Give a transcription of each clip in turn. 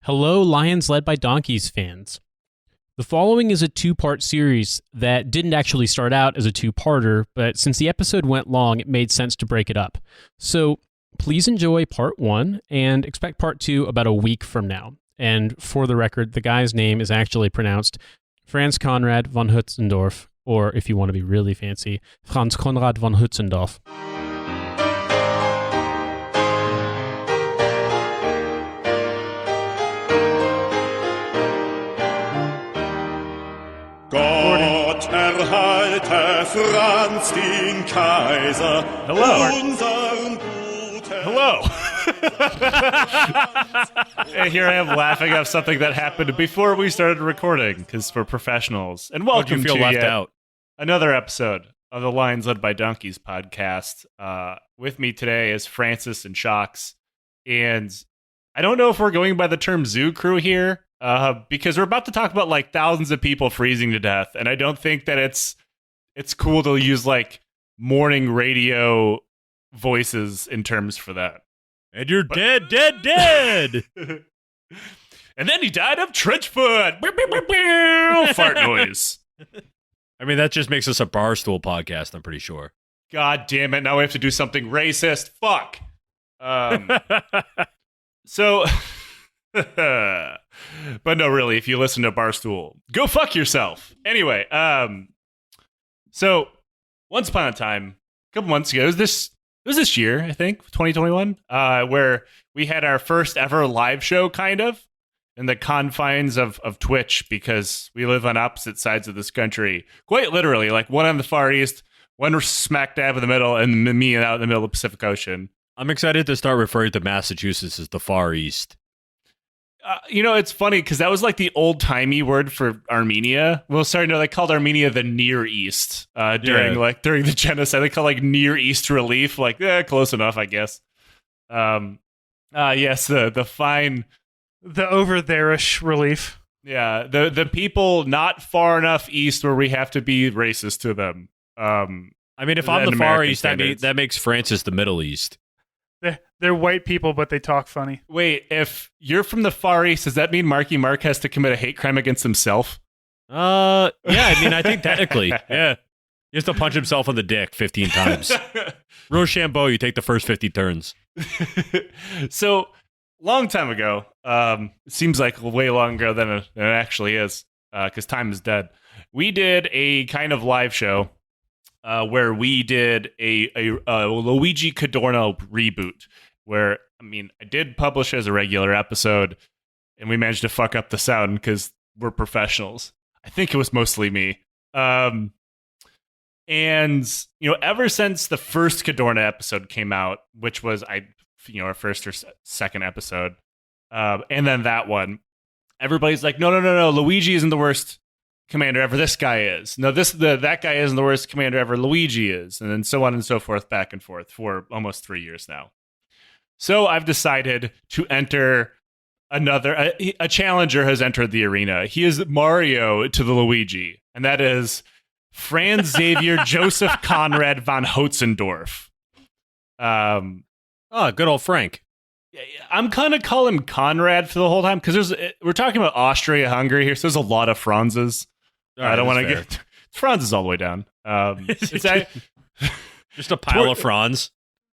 Hello, Lions Led by Donkeys fans. The following is a two-part series that didn't actually start out as a two-parter, but since the episode went long, it made sense to break it up. So please enjoy part 1 and expect part 2 about a week from now. And for the record, the guy's name is actually pronounced Franz Conrad von Hötzendorf, or if you want to be really fancy, Franz Conrad von Hötzendorf. Gott erhalte Franz den Kaiser. Hello. Hello. And here I am laughing at something that happened before we started recording, because we're professionals. And welcome feel to left out. Another episode of the Lions Led by Donkeys podcast. With me today is Francis and Shocks. And I don't know if we're going by the term zoo crew here, because we're about to talk about like thousands of people freezing to death. And I don't think that it's cool to use like morning radio voices in terms for that. And you're dead. And then he died of trench foot. Fart noise. I mean, that just makes us a Barstool podcast, I'm pretty sure. God damn it. Now we have to do something racist. Fuck. So, but no, really, if you listen to Barstool, go fuck yourself. Anyway, so once upon a time, a couple months ago, it was this year, I think, 2021, where we had our first ever live show, kind of, in the confines of Twitch, because we live on opposite sides of this country. Quite literally, like one on the Far East, one smack dab in the middle, and me out in the middle of the Pacific Ocean. I'm excited to start referring to Massachusetts as the Far East. It's funny, because that was like the old-timey word for Armenia. Well, sorry, no, they called Armenia the Near East during the genocide. They call like Near East Relief, like, close enough, I guess. Yes, the fine... The over there-ish relief. Yeah, the people not far enough east where we have to be racist to them. I mean, if I'm the Far East, that makes Francis the Middle East. They're white people, but they talk funny. Wait, if you're from the Far East, does that mean Marky Mark has to commit a hate crime against himself? Yeah, I mean, I think technically, yeah. He has to punch himself in the dick 15 times. Rochambeau, you take the first 50 turns. So, long time ago, it seems like way longer than it actually is, because time is dead. We did a kind of live show where we did a Luigi Cadorno reboot, where, I mean, I did publish as a regular episode, and we managed to fuck up the sound because we're professionals. I think it was mostly me. And, ever since the first Cadorna episode came out, which was, our first or second episode, and then that one, everybody's like, no, Luigi isn't the worst commander ever. This guy is. No, that guy isn't the worst commander ever. Luigi is, and then so on and so forth, back and forth for almost 3 years now. So I've decided to enter a challenger has entered the arena. He is Mario to the Luigi, and that is Franz Xavier Joseph Conrad von Hotzendorf. Good old Frank. I'm kind of call him Conrad for the whole time, because we're talking about Austria-Hungary here, so there's a lot of Franzes. I don't want to get Franz is all the way down. Just a pile of Franz.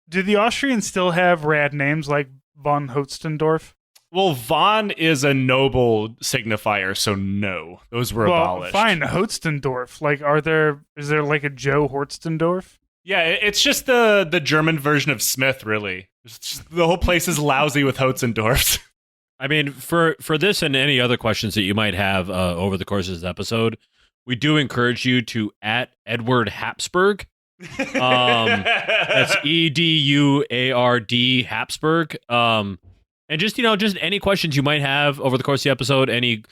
Do the Austrians still have rad names like von Hotzendorf? Well, von is a noble signifier, so no, those were abolished. Fine, Hotzendorf. Like, is there like a Joe Hotzendorf? Yeah, it's just the German version of Smith, really. The whole place is lousy with Hotzendorfs. I mean, for this and any other questions that you might have over the course of this episode, we do encourage you to @ Edward Habsburg. That's EDUARD Habsburg. And just any questions you might have over the course of the episode, any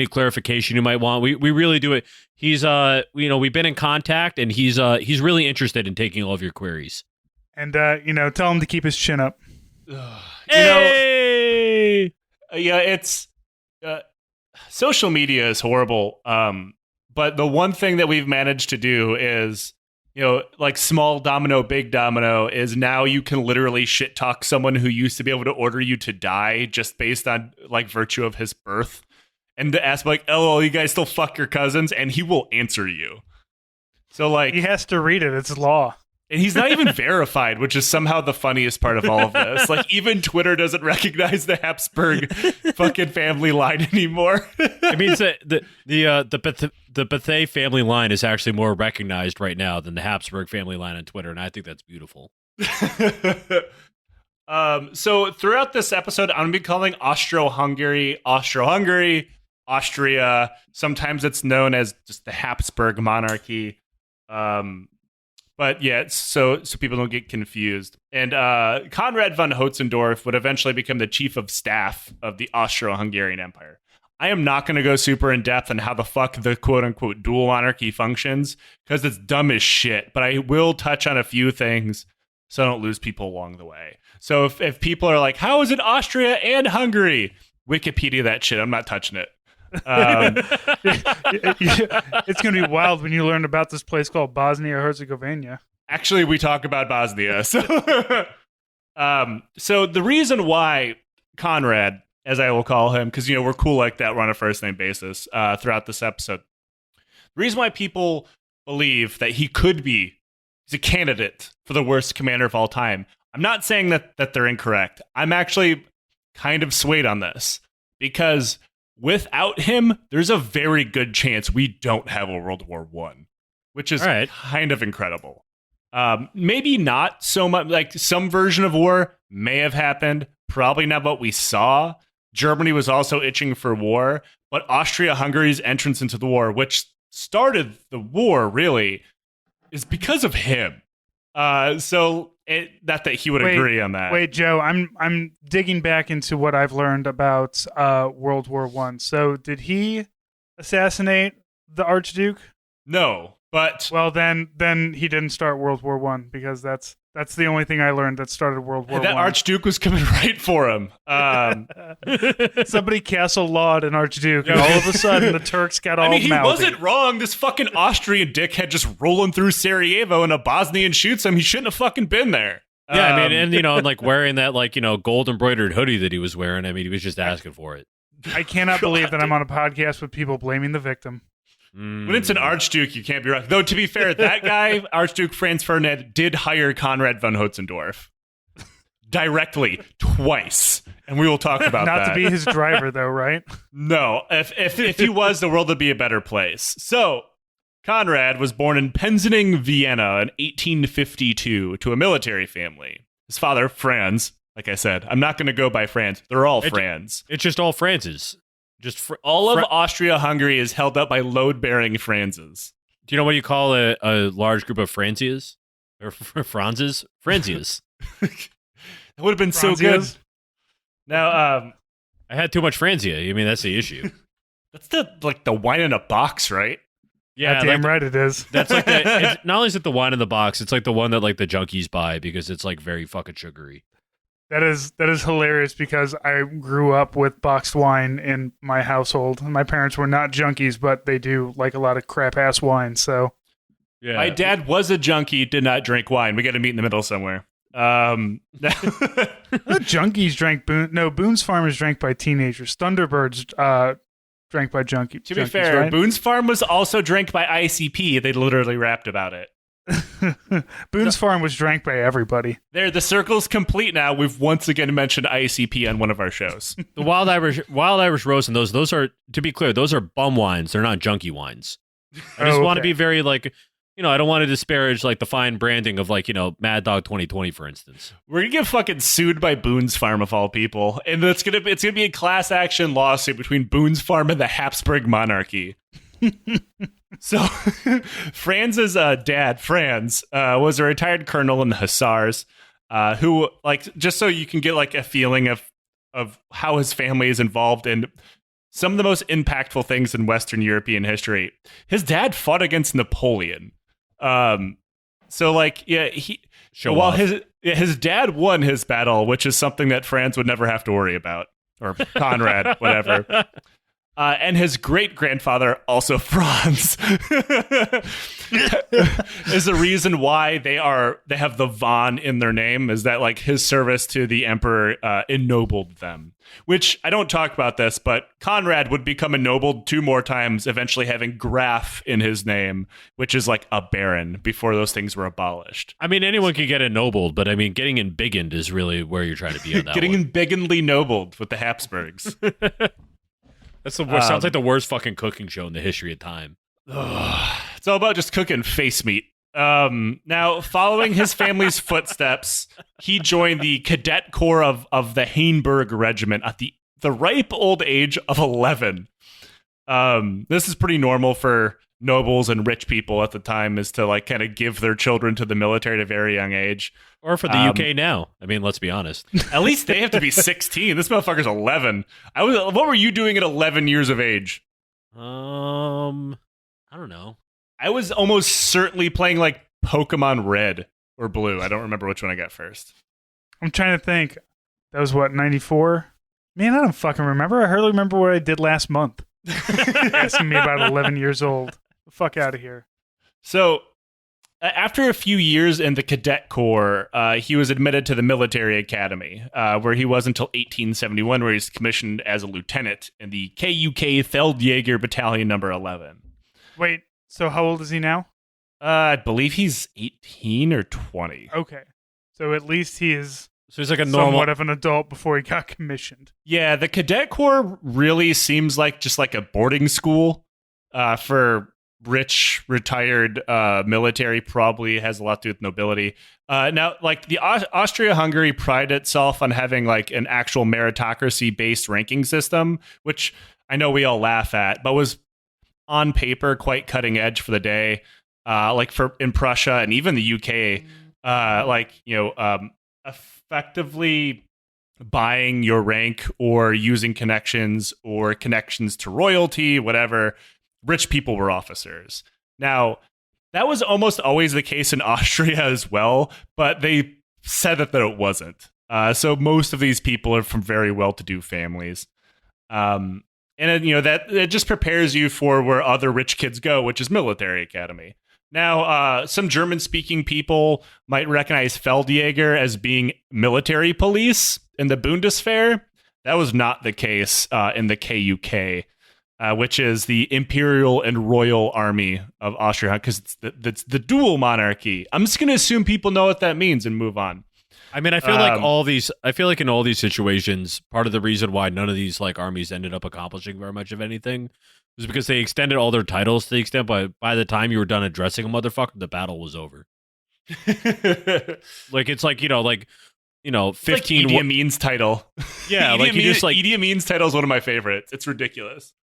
clarification you might want, we really do it. He's we've been in contact, and he's really interested in taking all of your queries. And tell him to keep his chin up. Hey! It's social media is horrible. But the one thing that we've managed to do is like small domino, big domino is now you can literally shit talk someone who used to be able to order you to die just based on like virtue of his birth. And to ask like, oh, you guys still fuck your cousins? And he will answer you. So like he has to read it. It's law. And he's not even verified, which is somehow the funniest part of all of this. Like, even Twitter doesn't recognize the Habsburg fucking family line anymore. It means that the Bethea family line is actually more recognized right now than the Habsburg family line on Twitter, and I think that's beautiful. So throughout this episode, I'm going to be calling Austro-Hungary, Austria. Sometimes it's known as just the Habsburg monarchy. But yeah, so people don't get confused. And Conrad von Hötzendorf would eventually become the chief of staff of the Austro-Hungarian Empire. I am not going to go super in depth on how the fuck the quote-unquote dual monarchy functions, because it's dumb as shit. But I will touch on a few things so I don't lose people along the way. So if people are like, how is it Austria and Hungary? Wikipedia that shit. I'm not touching it. It's going to be wild when you learn about this place called Bosnia-Herzegovina. Actually, we talk about Bosnia. So, so the reason why Conrad, as I will call him, because we're cool like that, we're on a first name basis throughout this episode. The reason why people believe that he's a candidate for the worst commander of all time. I'm not saying that they're incorrect. I'm actually kind of swayed on this because without him, there's a very good chance we don't have a World War I, which is kind of incredible. Maybe not so much, like some version of war may have happened. Probably not what we saw. Germany was also itching for war, but Austria-Hungary's entrance into the war, which started the war really, is because of him. Not that he would agree on that. Wait, Joe, I'm digging back into what I've learned about World War I. So did he assassinate the Archduke? No, but then he didn't start World War I, because that's the only thing I learned that started World War I. That Archduke was coming right for him. Somebody castle lawed an Archduke, and all of a sudden the Turks got all he mouthy. wasn't wrong. This fucking Austrian dickhead just rolling through Sarajevo and a Bosnian shoots him. He shouldn't have fucking been there. Yeah, I mean, and like wearing that gold embroidered hoodie that he was wearing. I mean, he was just asking for it. I cannot believe that I'm on a podcast with people blaming the victim. When it's an Archduke, you can't be right. Though, to be fair, that guy, Archduke Franz Ferdinand, did hire Conrad von Hötzendorf directly twice. And we will talk about that. Not to be his driver, though, right? No. If he was, the world would be a better place. So, Conrad was born in Penzening, Vienna in 1852 to a military family. His father, Franz, like I said, I'm not going to go by Franz. They're all Franz. It's just all Franz's. All of Austria-Hungary is held up by load-bearing Franzes. Do you know what you call a large group of Franzias? Or Franzes? Franzias. That would have been so good. Now, I had too much Franzia. I mean, that's the issue. That's the wine in a box, right? Yeah, damn right it is. That's like not only is it the wine in the box, it's like the one that like the junkies buy because it's like very fucking sugary. That is hilarious because I grew up with boxed wine in my household. My parents were not junkies, but they do like a lot of crap ass wine. So, yeah, my dad was a junkie, did not drink wine. We got to meet in the middle somewhere. The junkies drank Boone. No, Boone's Farm is drank by teenagers. Thunderbirds drank by junkies. To be fair, right? Boone's Farm was also drank by ICP. They literally rapped about it. Boone's Farm was drank by everybody. There, the circle's complete now. We've once again mentioned ICP on one of our shows. The Wild Irish Rose and those are, to be clear, those are bum wines. They're not junkie wines. I just want to be very like, I don't want to disparage like the fine branding of like, Mad Dog 2020, for instance. We're gonna get fucking sued by Boone's Farm of all people, and it's gonna be a class action lawsuit between Boone's Farm and the Habsburg monarchy. So, Franz's dad, Franz, was a retired colonel in the Hussars, who, like, just so you can get like a feeling of how his family is involved in some of the most impactful things in Western European history. His dad fought against Napoleon. So like, yeah, his dad won his battle, which is something that Franz would never have to worry about, or Conrad, whatever. And his great-grandfather, also Franz, is the reason why they have the von in their name, is that like his service to the emperor ennobled them. Which, I don't talk about this, but Conrad would become ennobled 2 more times, eventually having Graf in his name, which is like a baron before those things were abolished. I mean, anyone can get ennobled, but I mean, getting embiggened is really where you're trying to be on that Getting one. embiggenedly nobled with the Habsburgs. That's the worst. Sounds like the worst fucking cooking show in the history of time. It's all about just cooking face meat. Now, following his family's footsteps, he joined the cadet corps of the Hainburg Regiment at the ripe old age of 11. This is pretty normal for nobles and rich people at the time, is to like kind of give their children to the military at a very young age. Or for the UK now. I mean, let's be honest. At least they have to be 16. This motherfucker's 11. What were you doing at 11 years of age? I don't know. I was almost certainly playing like Pokemon Red or Blue. I don't remember which one I got first. I'm trying to think. That was what, 94? Man, I don't fucking remember. I hardly remember what I did last month. Asking me about 11 years old. The fuck out of here. So, after a few years in the cadet corps, he was admitted to the military academy, where he was until 1871, where he was commissioned as a lieutenant in the KUK Feldjäger Battalion number 11. Wait, so how old is he now? I believe he's 18 or 20. Okay. So at least he is So he's like a normal. somewhat of an adult before he got commissioned. Yeah, the cadet corps really seems like just like a boarding school for rich, retired military. Probably has a lot to do with nobility. Now, like the Austria-Hungary prided itself on having like an actual meritocracy-based ranking system, which I know we all laugh at, but was on paper quite cutting edge for the day. Like in Prussia and even the UK, effectively buying your rank or using connections to royalty, whatever. Rich people were officers. Now, that was almost always the case in Austria as well, but they said that it wasn't. So most of these people are from very well-to-do families. And that it just prepares you for where other rich kids go, which is military academy. Now, some German-speaking people might recognize Feldjäger as being military police in the Bundeswehr. That was not the case in the KUK, which is the Imperial and Royal Army of Austria, because it's the dual monarchy. I'm just going to assume people know what that means and move on. I mean, I feel like in all these situations, part of the reason why none of these like armies ended up accomplishing very much of anything was because they extended all their titles to the extent by the time you were done addressing a motherfucker, the battle was over. Like it's like 15 like Idi Amin's title. Yeah, Idi Amin's title is one of my favorites. It's ridiculous.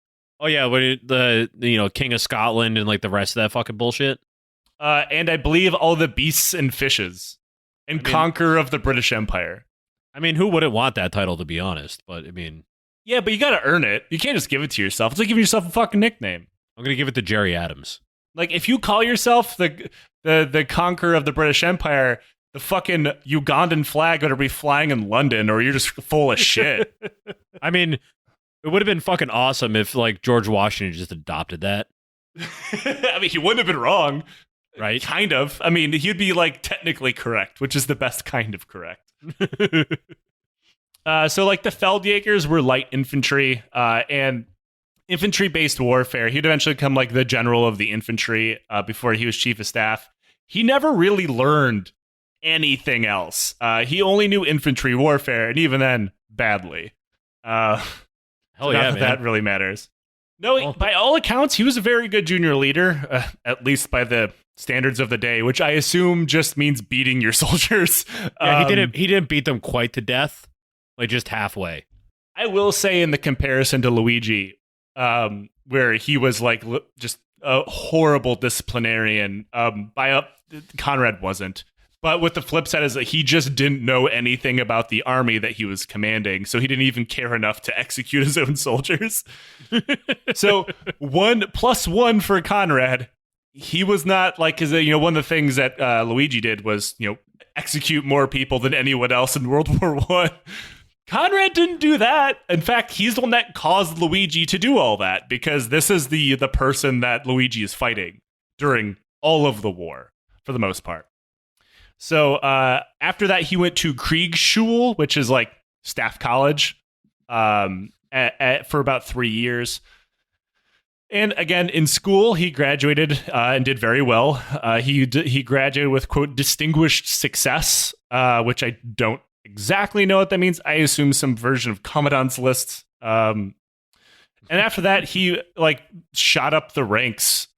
Oh yeah, when the King of Scotland and like the rest of that fucking bullshit. And I believe all the beasts and fishes. And conqueror of the British Empire. I mean, who wouldn't want that title, to be honest? But I mean, yeah, but you got to earn it. You can't just give it to yourself. It's like giving yourself a fucking nickname. I'm gonna give it to Jerry Adams. Like if you call yourself the conqueror of the British Empire, the fucking Ugandan flag better be flying in London, or you're just full of shit. I mean, it would have been fucking awesome if like George Washington just adopted that. I mean, he wouldn't have been wrong. Right? Kind of. I mean, he'd be like technically correct, which is the best kind of correct. So like the Feldjägers were light infantry and infantry-based warfare. He'd eventually become like the general of the infantry before he was chief of staff. He never really learned anything else. He only knew infantry warfare, and even then, badly. Hell yeah, man. That really matters. No, by all accounts, he was a very good junior leader, at least by the standards of the day, which I assume just means beating your soldiers. Yeah, he didn't beat them quite to death, like just halfway. I will say in the comparison to Luigi, where he was like just a horrible disciplinarian, Conrad wasn't. But with the flip side is that he just didn't know anything about the army that he was commanding, so he didn't even care enough to execute his own soldiers. So 1+1 for Conrad. He was not like, because one of the things that Luigi did was execute more people than anyone else in World War I. Conrad didn't do that. In fact, he's the one that caused Luigi to do all that, because this is the person that Luigi is fighting during all of the war, for the most part. So after that, he went to Kriegsschule, which is like staff college, for about 3 years. And again, in school, he graduated and did very well. He graduated with, quote, distinguished success, which I don't exactly know what that means. I assume some version of Commandant's List. And after that, he like shot up the ranks.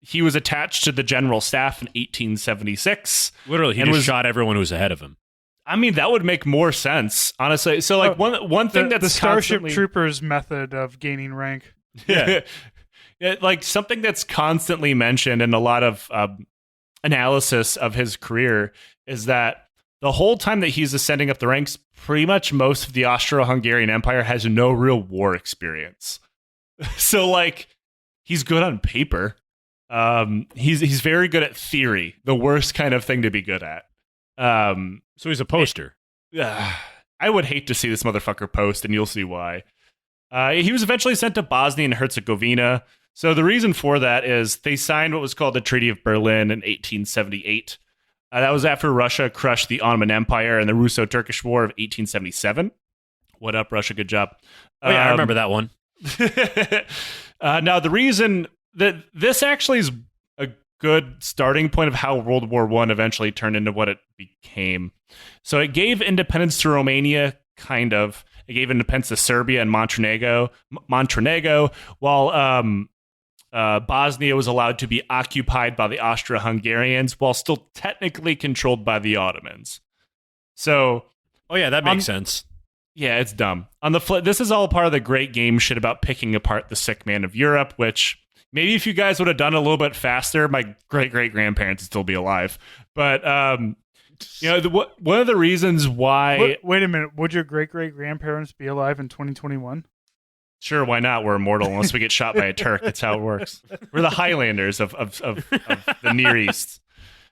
He was attached to the general staff in 1876. Literally, he just shot everyone who was ahead of him. I mean, that would make more sense, honestly. So, like, one thing that's the Starship constantly... Troopers method of gaining rank. Yeah. Like, something that's constantly mentioned in a lot of analysis of his career is that the whole time that he's ascending up the ranks, pretty much most of the Austro-Hungarian Empire has no real war experience. So, like, he's good on paper. He's very good at theory, the worst kind of thing to be good at. So he's a poster. I would hate to see this motherfucker post, and you'll see why. He was eventually sent to Bosnia and Herzegovina. So the reason for that is they signed what was called the Treaty of Berlin in 1878. That was after Russia crushed the Ottoman Empire in the Russo-Turkish War of 1877. What up, Russia? Good job. Oh, yeah, I remember that one. Now, the reason that this actually is a good starting point of how World War I eventually turned into what it became. So it gave independence to Romania, kind of. It gave independence to Serbia and Montenegro, while Bosnia was allowed to be occupied by the Austro-Hungarians while still technically controlled by the Ottomans. So, oh yeah, that makes sense. Yeah, it's dumb. On the flip, this is all part of the great game shit about picking apart the sick man of Europe, which maybe if you guys would have done a little bit faster, my great-great-grandparents would still be alive. But, you know, one of the reasons why... Wait a minute. Would your great-great-grandparents be alive in 2021? Sure, why not? We're immortal unless we get shot by a Turk. That's how it works. We're the Highlanders of the Near East.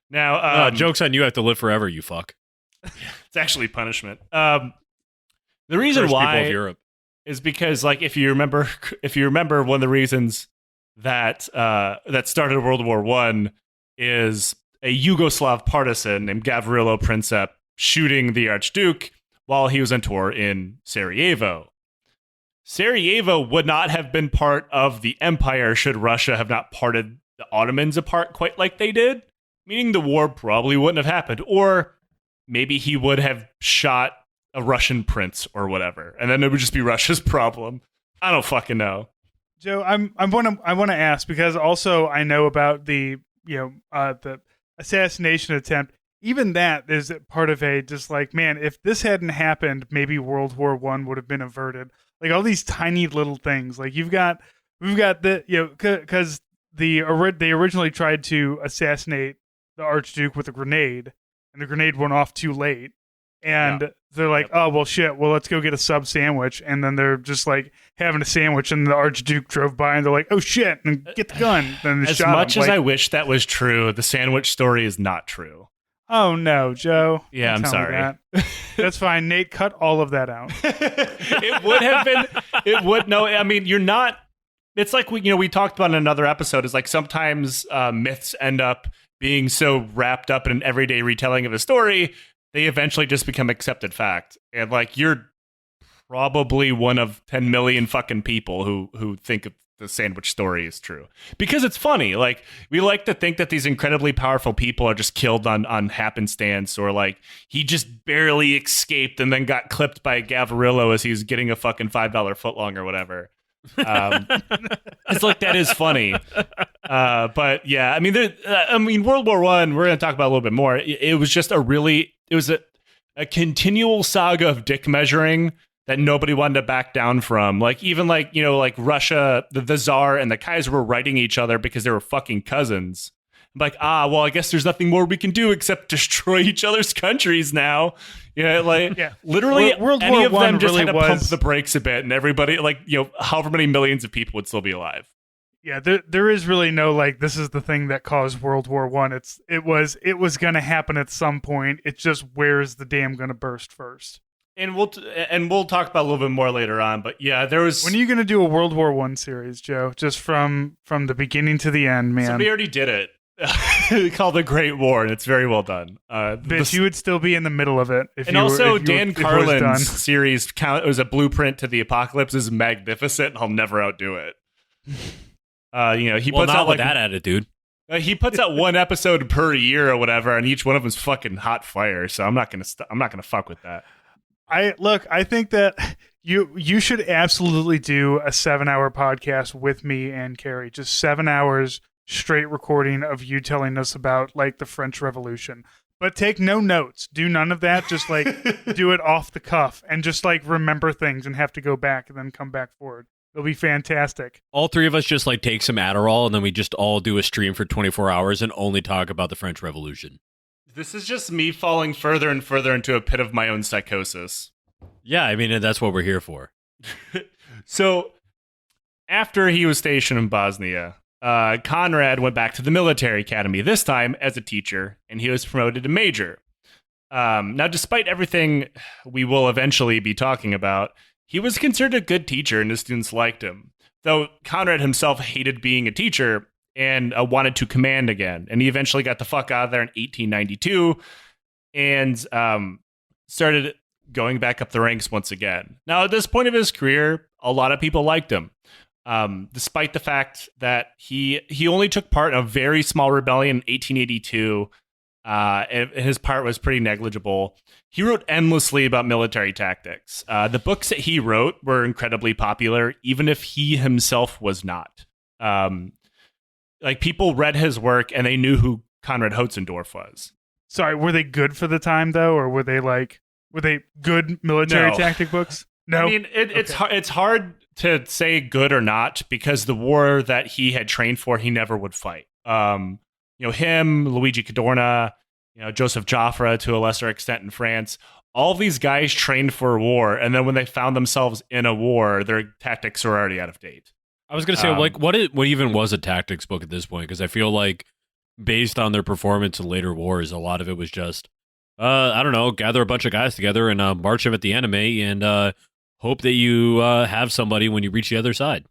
Now, joke's on you, have to live forever, you fuck. It's actually punishment. The reason why of Europe is because, like, if you remember, one of the reasons that started World War I is a Yugoslav partisan named Gavrilo Princeps shooting the Archduke while he was on tour in Sarajevo. Sarajevo would not have been part of the empire should Russia have not parted the Ottomans apart quite like they did, meaning the war probably wouldn't have happened. Or maybe he would have shot a Russian prince or whatever, and then it would just be Russia's problem. I don't fucking know. Joe, I want to ask, because also I know about the assassination attempt. Even that is part of a just like, man, if this hadn't happened, maybe World War I would have been averted. Like all these tiny little things. Like we've got the, you know, because they originally tried to assassinate the Archduke with a grenade, and the grenade went off too late. And they're like, oh, well, shit, well, let's go get a sub sandwich. And then they're just like having a sandwich, and the Archduke drove by, and they're like, oh, shit, and get the gun. Then as much as I wish that was true, the sandwich story is not true. Oh, no, Joe. Yeah, I'm sorry. That. That's fine. Nate, cut all of that out. It would have been. It would. No, I mean, you're not. It's like, we talked about in another episode, is like sometimes myths end up being so wrapped up in an everyday retelling of a story, they eventually just become accepted fact. And like, you're probably one of 10 million fucking people who think of the sandwich story is true because it's funny. Like, we like to think that these incredibly powerful people are just killed on happenstance, or like he just barely escaped and then got clipped by Gavrilo as he was getting a fucking $5 footlong or whatever. It's like, that is funny. But yeah, I mean, World War I, we're going to talk about a little bit more. It was just a continual saga of dick measuring that nobody wanted to back down from. Like, even like Russia, the Tsar and the Kaiser were writing each other because they were fucking cousins. Like, well, I guess there's nothing more we can do except destroy each other's countries now. Literally, World any War of them just really had to pump the brakes a bit, and everybody, however many millions of people would still be alive. Yeah, there is really no, like, this is the thing that caused World War I. It was going to happen at some point. It's just, where's the dam going to burst first? And we'll talk about a little bit more later on. But yeah, there was. When are you going to do a World War I series, Joe? Just from the beginning to the end, man. Somebody already did it. Called The Great War, and it's very well done. Bitch, you would still be in the middle of it. If and you also, were, if you Dan were, if it was done. Carlin's series it was a blueprint to the apocalypse is magnificent, and I'll never outdo it. He puts out with that attitude. He puts out one episode per year or whatever, and each one of them's fucking hot fire. So I'm not gonna fuck with that. I think that you should absolutely do a 7-hour podcast with me and Carrie. Just 7 hours straight recording of you telling us about like the French Revolution. But take no notes. Do none of that. Just like do it off the cuff and just like remember things and have to go back and then come back forward. It'll be fantastic. All three of us just like take some Adderall and then we just all do a stream for 24 hours and only talk about the French Revolution. This is just me falling further and further into a pit of my own psychosis. Yeah, I mean, that's what we're here for. So, after he was stationed in Bosnia, Conrad went back to the military academy, this time as a teacher, and he was promoted to major. Now, despite everything we will eventually be talking about, he was considered a good teacher and his students liked him. Though Conrad himself hated being a teacher and wanted to command again. And he eventually got the fuck out of there in 1892 and started going back up the ranks once again. Now, at this point of his career, a lot of people liked him. Despite the fact that he only took part in a very small rebellion in 1882, and his part was pretty negligible. He wrote endlessly about military tactics. The books that he wrote were incredibly popular, even if he himself was not. People read his work and they knew who Conrad Hötzendorf was. Sorry, were they good for the time though, or were they good military tactic books? No, I mean it's hard to say good or not because the war that he had trained for, he never would fight. Him, Luigi Cadorna, Joseph Joffre to a lesser extent in France. All these guys trained for war, and then when they found themselves in a war, their tactics were already out of date. I was going to say, what even was a tactics book at this point? Because I feel like, based on their performance in later wars, a lot of it was just, I don't know, gather a bunch of guys together and march them at the enemy and hope that you have somebody when you reach the other side.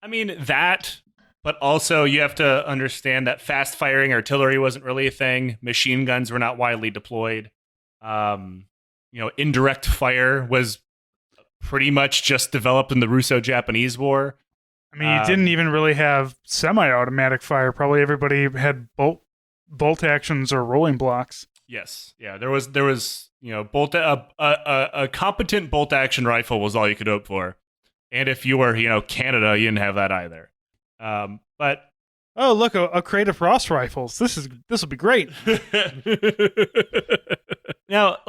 I mean, that, but also you have to understand that fast-firing artillery wasn't really a thing. Machine guns were not widely deployed. Indirect fire was pretty much just developed in the Russo-Japanese War. I mean, you didn't even really have semi-automatic fire. Probably everybody had bolt actions or rolling blocks. Yes, yeah. There was a competent bolt action rifle was all you could hope for, and if you were Canada, you didn't have that either. But oh, look, a crate of Ross rifles. This will be great. Now,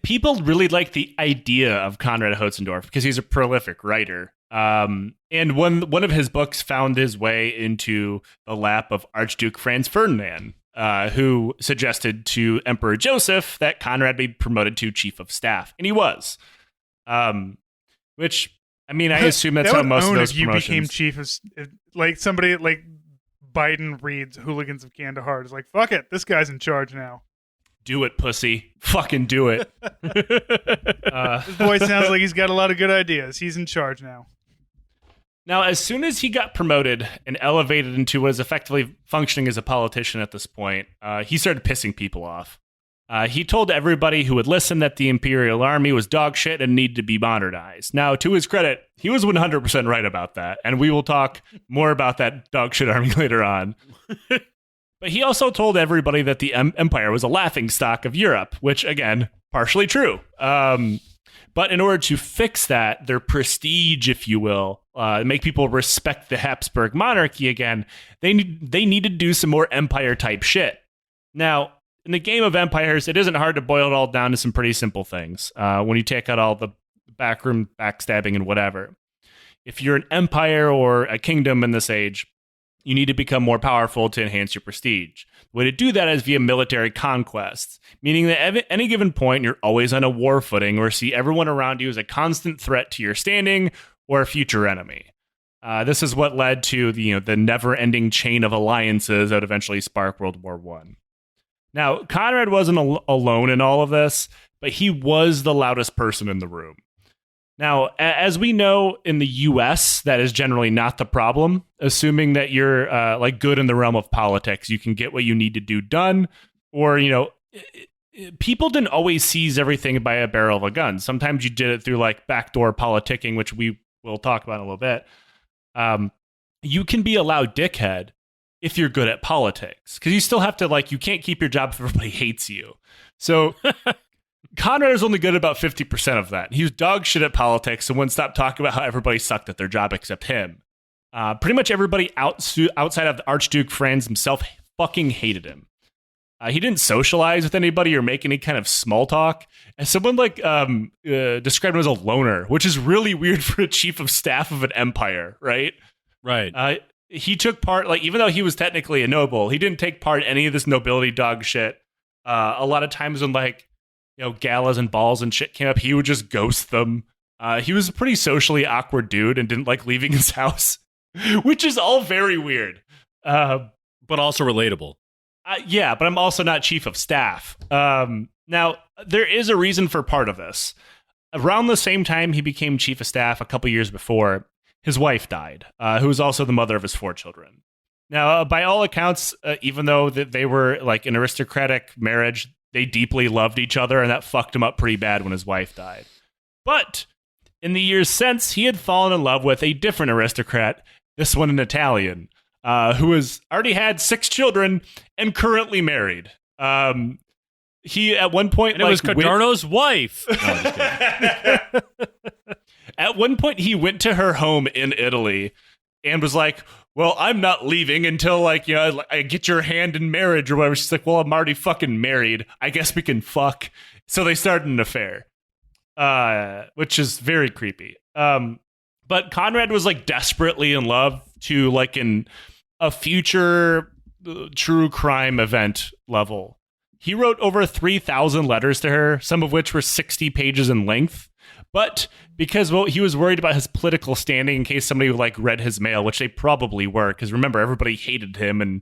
people really like the idea of Conrad Hötzendorf because he's a prolific writer. And one of his books found his way into the lap of Archduke Franz Ferdinand, who suggested to Emperor Joseph that Conrad be promoted to chief of staff, and he was. Which, I mean, I assume that's how most of those if you promotions became chief of, somebody like Biden reads Hooligans of Kandahar is like, fuck it, this guy's in charge now. Do it, pussy. Fucking do it. This boy sounds like he's got a lot of good ideas. He's in charge now. Now, as soon as he got promoted and elevated into what is effectively functioning as a politician at this point, he started pissing people off. He told everybody who would listen that the Imperial Army was dog shit and needed to be modernized. Now, to his credit, he was 100% right about that, and we will talk more about that dog shit army later on. But he also told everybody that the Empire was a laughingstock of Europe, which, again, partially true. But in order to fix that, their prestige, if you will, make people respect the Habsburg monarchy again, they need to do some more empire-type shit. Now, in the game of empires, it isn't hard to boil it all down to some pretty simple things when you take out all the backroom backstabbing and whatever. If you're an empire or a kingdom in this age, you need to become more powerful to enhance your prestige. The way to do that is via military conquests, meaning that at any given point, you're always on a war footing or see everyone around you as a constant threat to your standing or a future enemy. This is what led to the never-ending chain of alliances that would eventually spark World War I. Now, Conrad wasn't alone in all of this, but he was the loudest person in the room. Now, as we know in the U.S., that is generally not the problem. Assuming that you're like good in the realm of politics, you can get what you need to do done. Or, people didn't always seize everything by a barrel of a gun. Sometimes you did it through like backdoor politicking, which we will talk about in a little bit. You can be a loud dickhead if you're good at politics, because you still have to you can't keep your job if everybody hates you. So Conrad is only good at about 50% of that. He was dog shit at politics and wouldn't stop talking about how everybody sucked at their job except him. Pretty much everybody outside of the Archduke Franz himself fucking hated him. He didn't socialize with anybody or make any kind of small talk. And someone described him as a loner, which is really weird for a chief of staff of an empire, right? Right. He took part, even though he was technically a noble, he didn't take part in any of this nobility dog shit. A lot of times when galas and balls and shit came up, he would just ghost them. He was a pretty socially awkward dude and didn't like leaving his house, which is all very weird. But also relatable. Yeah, but I'm also not chief of staff. Now, there is a reason for part of this. Around the same time he became chief of staff, a couple years before, his wife died, who was also the mother of his 4 children. Now, by all accounts, even though they were an aristocratic marriage, they deeply loved each other, and that fucked him up pretty bad when his wife died. But in the years since, he had fallen in love with a different aristocrat, this one an Italian, who has already had 6 children and currently married. He at one point, and it was Cadorno's wife. No, I'm just kidding. At one point, he went to her home in Italy and was like, "Well, I'm not leaving until I get your hand in marriage or whatever." She's like, "Well, I'm already fucking married. I guess we can fuck." So they started an affair, which is very creepy. But Conrad was desperately in love to in a future true crime event level. He wrote over 3,000 letters to her, some of which were 60 pages in length. But because he was worried about his political standing in case somebody read his mail, which they probably were, because remember, everybody hated him and,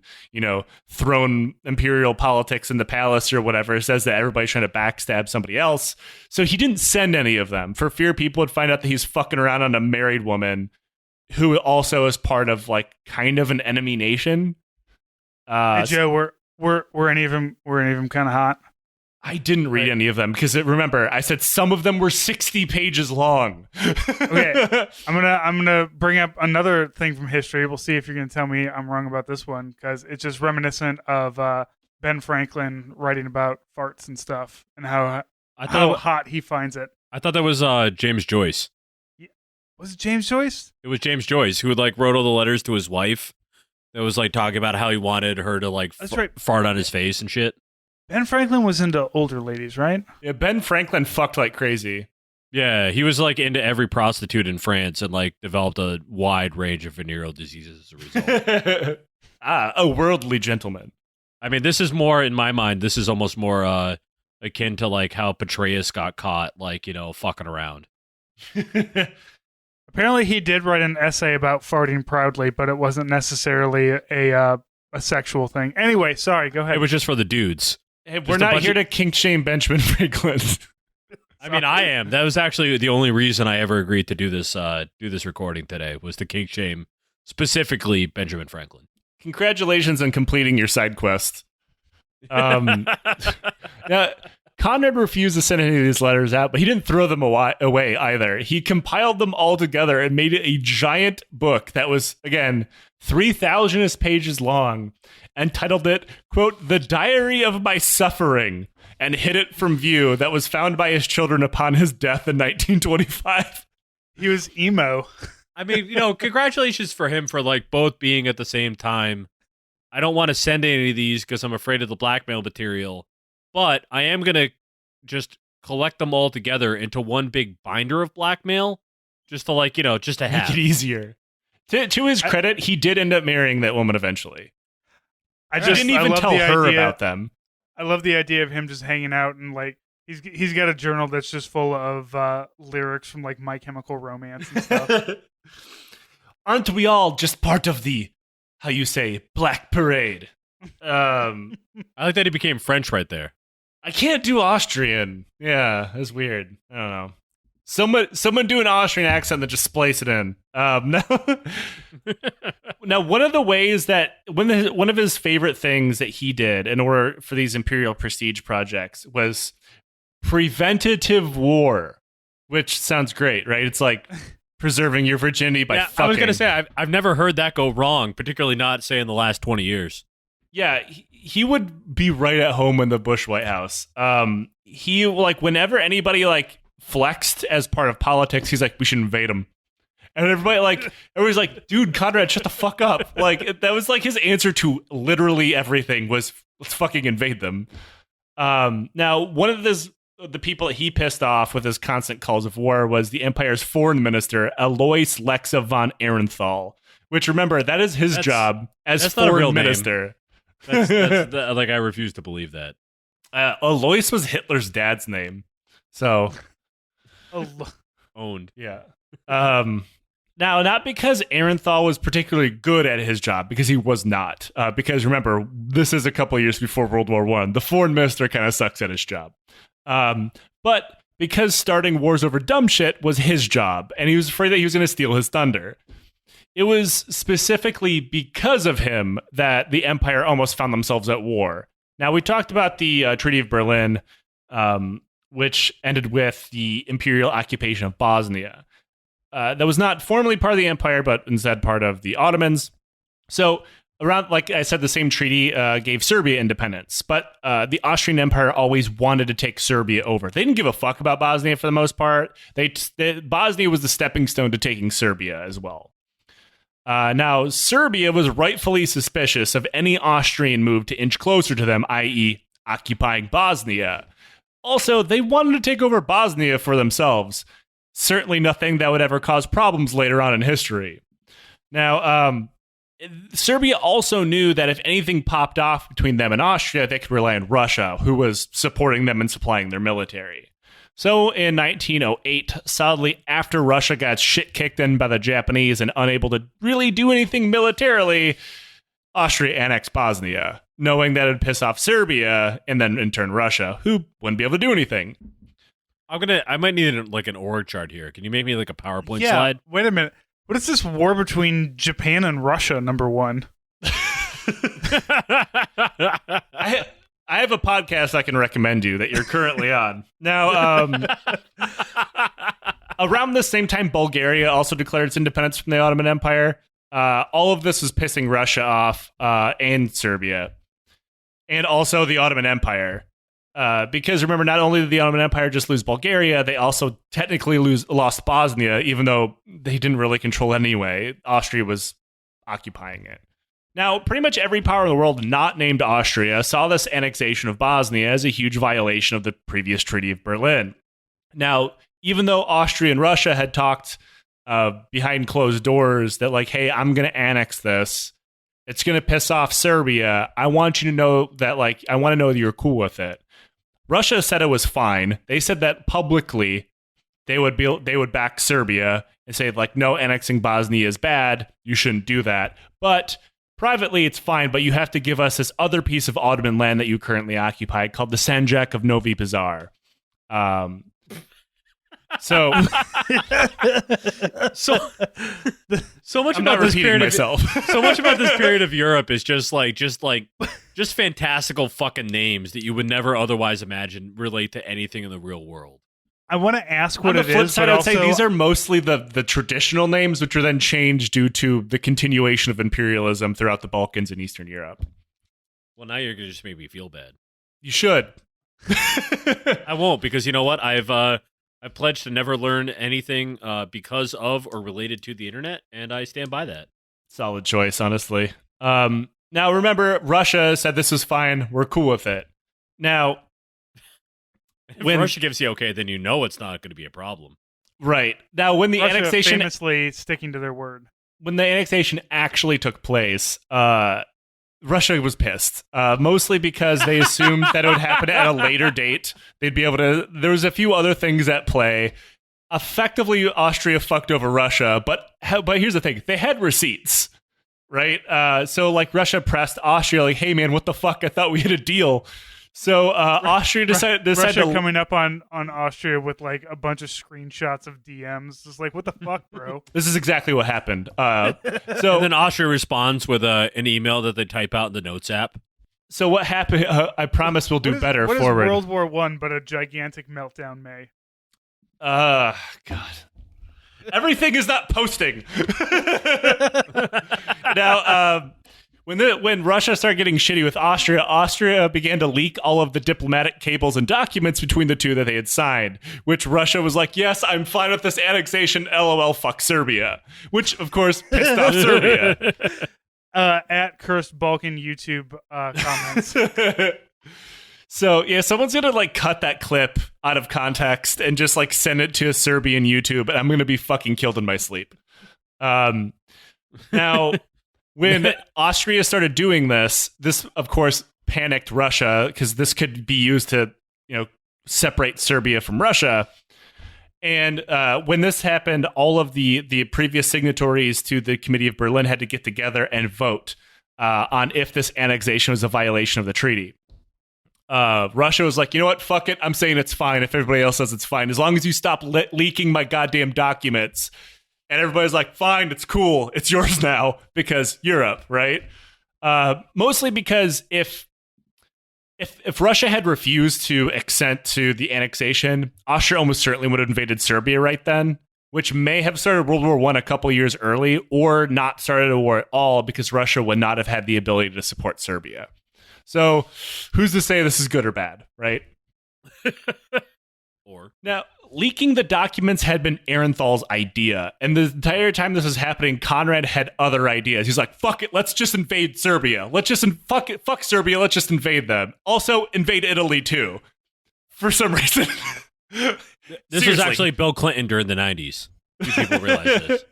thrown imperial politics in the palace or whatever, says that everybody's trying to backstab somebody else. So he didn't send any of them for fear people would find out that he's fucking around on a married woman who also is part of kind of an enemy nation. Hey, Joe, were any of them kind of hot? I didn't read any of them because remember, I said some of them were 60 pages long. Okay, I'm gonna bring up another thing from history. We'll see if you're gonna tell me I'm wrong about this one, because it's just reminiscent of Ben Franklin writing about farts and stuff and how hot he finds it. I thought that was James Joyce. Was it James Joyce? It was James Joyce who wrote all the letters to his wife. That was talking about how he wanted her to fart on his face and shit. Ben Franklin was into older ladies, right? Yeah, Ben Franklin fucked like crazy. Yeah, he was into every prostitute in France and developed a wide range of venereal diseases as a result. A worldly gentleman. I mean, this is more, in my mind, this is almost more akin to how Petraeus got caught, fucking around. Apparently he did write an essay about farting proudly, but it wasn't necessarily a sexual thing. Anyway, sorry, go ahead. It was just for the dudes. Hey, we're not here to kink shame Benjamin Franklin. I mean, I am. That was actually the only reason I ever agreed to do this recording today, was to kink shame specifically Benjamin Franklin. Congratulations on completing your side quest. Now, Conrad refused to send any of these letters out, but he didn't throw them away either. He compiled them all together and made it a giant book that was, again, 3,000 pages long, and titled it, quote, "The Diary of My Suffering," and hid it from view, that was found by his children upon his death in 1925. He was emo. I mean, congratulations for him for both being at the same time. I don't want to send any of these because I'm afraid of the blackmail material, but I am going to just collect them all together into one big binder of blackmail, just to just to have. Make it easier. To his credit, he did end up marrying that woman eventually. He didn't even tell her about them. I love the idea of him just hanging out and he's got a journal that's just full of lyrics from My Chemical Romance and stuff. Aren't we all just part of the, how you say, Black Parade? I like that he became French right there. I can't do Austrian. Yeah, that's weird. I don't know. Someone do an Austrian accent and just splice it in. No. Now, one of the ways that one of his favorite things that he did in order for these imperial prestige projects was preventative war, which sounds great, right? It's like preserving your virginity by fucking. I was going to say, I've never heard that go wrong, particularly not, say, in the last 20 years. Yeah, he would be right at home in the Bush White House. He, like, whenever anybody, like, flexed as part of politics, he's like, we should invade them. And everybody's like, dude, Conrad, shut the fuck up. Like, that was, like, his answer to literally everything was, let's fucking invade them. Now, one of the people that he pissed off with his constant calls of war was the empire's foreign minister, Alois Lexa von Ehrenthal, which, remember, that is his job as foreign minister. Like, I refuse to believe that. Alois was Hitler's dad's name. So... Owned. Yeah. Now, not because Ehrenthal was particularly good at his job, because he was not. Because remember, this is a couple of years before World War I. The foreign minister kind of sucks at his job. But because starting wars over dumb shit was his job, and he was afraid that he was going to steal his thunder. It was specifically because of him that the empire almost found themselves at war. Now, we talked about the Treaty of Berlin, which ended with the imperial occupation of Bosnia. That was not formally part of the empire, but instead part of the Ottomans. So around, like I said, the same treaty gave Serbia independence, but the Austrian Empire always wanted to take Serbia over. They didn't give a fuck about Bosnia for the most part. Bosnia was the stepping stone to taking Serbia as well. Now, Serbia was rightfully suspicious of any Austrian move to inch closer to them, i.e. occupying Bosnia. Also, they wanted to take over Bosnia for themselves. Certainly nothing that would ever cause problems later on in history. Now, Serbia also knew that if anything popped off between them and Austria, they could rely on Russia, who was supporting them and supplying their military. So in 1908, sadly, after Russia got shit kicked in by the Japanese and unable to really do anything militarily, Austria annexed Bosnia, knowing that it would piss off Serbia and then in turn Russia, who wouldn't be able to do anything. I might need an org chart here. Can you make me like a PowerPoint slide? Wait a minute. What is this war between Japan and Russia, number one? I have a podcast I can recommend you that you're currently on. Now, around the same time, Bulgaria also declared its independence from the Ottoman Empire. All of this is pissing Russia off and Serbia. And also the Ottoman Empire. Because remember, not only did the Ottoman Empire just lose Bulgaria, they also technically lost Bosnia, even though they didn't really control it anyway. Austria was occupying it. Now, pretty much every power in the world not named Austria saw this annexation of Bosnia as a huge violation of the previous Treaty of Berlin. Now, even though Austria and Russia had talked behind closed doors that, like, hey, I'm going to annex this, it's going to piss off Serbia, I want you to know that, like, I want to know that you're cool with it. Russia said it was fine. They said that publicly they would back Serbia and say, like, no, annexing Bosnia is bad. You shouldn't do that. But privately, it's fine, but you have to give us this other piece of Ottoman land that you currently occupy called the Sanjak of Novi Pazar. So much I'm about not this repeating period myself. So much about this period of Europe is just fantastical fucking names that you would never otherwise imagine relate to anything in the real world. I want to ask what it is. On the flip side, I'd say these are mostly the traditional names, which are then changed due to the continuation of imperialism throughout the Balkans and Eastern Europe. Well, now you're going to just make me feel bad. You should. I won't, because you know what? I've pledged to never learn anything because of or related to the internet, and I stand by that. Solid choice, honestly. Now, remember, Russia said this is fine. We're cool with it. Now, when Russia gives you okay, then you know it's not going to be a problem. Right. Now, when the Russia annexation... famously sticking to their word. When the annexation actually took place, Russia was pissed. Mostly because they assumed that it would happen at a later date. They'd be able to... There was a few other things at play. Effectively, Austria fucked over Russia, but here's the thing. They had receipts. Right? So, like, Russia pressed Austria, like, hey, man, what the fuck? I thought we had a deal. So Austria decided Russia to coming up on Austria with like a bunch of screenshots of DMs. It's like, what the fuck, bro? This is exactly what happened. So And then Austria responds with an email that they type out in the notes app. So what happened? I promise we'll do better what forward. Is World War One, but a gigantic meltdown, May. God. Everything is not posting. Now, when Russia started getting shitty with Austria, Austria began to leak all of the diplomatic cables and documents between the two that they had signed, which Russia was like, yes, I'm fine with this annexation, LOL, fuck Serbia, which, of course, pissed off Serbia. At Cursed Balkan YouTube comments. So, yeah, someone's going to, like, cut that clip out of context and just, like, send it to a Serbian YouTube, and I'm going to be fucking killed in my sleep. Now... When Austria started doing this, of course, panicked Russia because this could be used to, separate Serbia from Russia. And when this happened, all of the previous signatories to the Committee of Berlin had to get together and vote on if this annexation was a violation of the treaty. Russia was like, you know what? Fuck it. I'm saying it's fine if everybody else says it's fine. As long as you stop leaking my goddamn documents. And everybody's like, fine, it's cool. It's yours now because Europe, right? Mostly because if Russia had refused to assent to the annexation, Austria almost certainly would have invaded Serbia right then, which may have started World War I a couple years early or not started a war at all because Russia would not have had the ability to support Serbia. So who's to say this is good or bad, right? Now, leaking the documents had been Arenthal's idea, and the entire time this was happening, Conrad had other ideas. He's like, fuck it, let's just invade Serbia. Fuck Serbia, let's just invade them. Also, invade Italy, too. For some reason. This was actually Bill Clinton during the 90s. Few people realize this.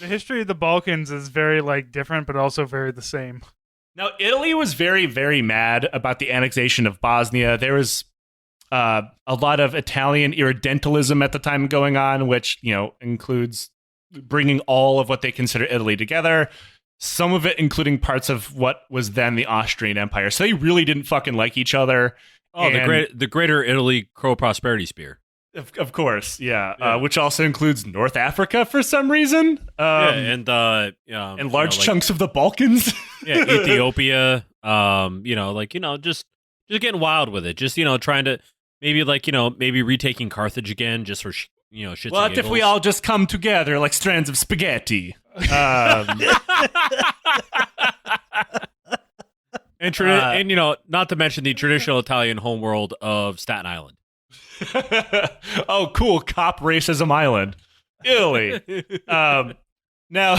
The history of the Balkans is very, different, but also very the same. Now, Italy was very, very mad about the annexation of Bosnia. There was... a lot of Italian irredentalism at the time going on, which, includes bringing all of what they consider Italy together. Some of it including parts of what was then the Austrian Empire. So they really didn't fucking like each other. Oh, the Greater Italy Crow Prosperity Spear. Of course, yeah. Which also includes North Africa for some reason. And large chunks of the Balkans. Yeah, Ethiopia. Just getting wild with it. Just trying to. Maybe maybe retaking Carthage again, just for shits and giggles. What if we all just come together like strands of spaghetti? And not to mention the traditional Italian homeworld of Staten Island. Oh, cool! Cop racism island, Italy. Now.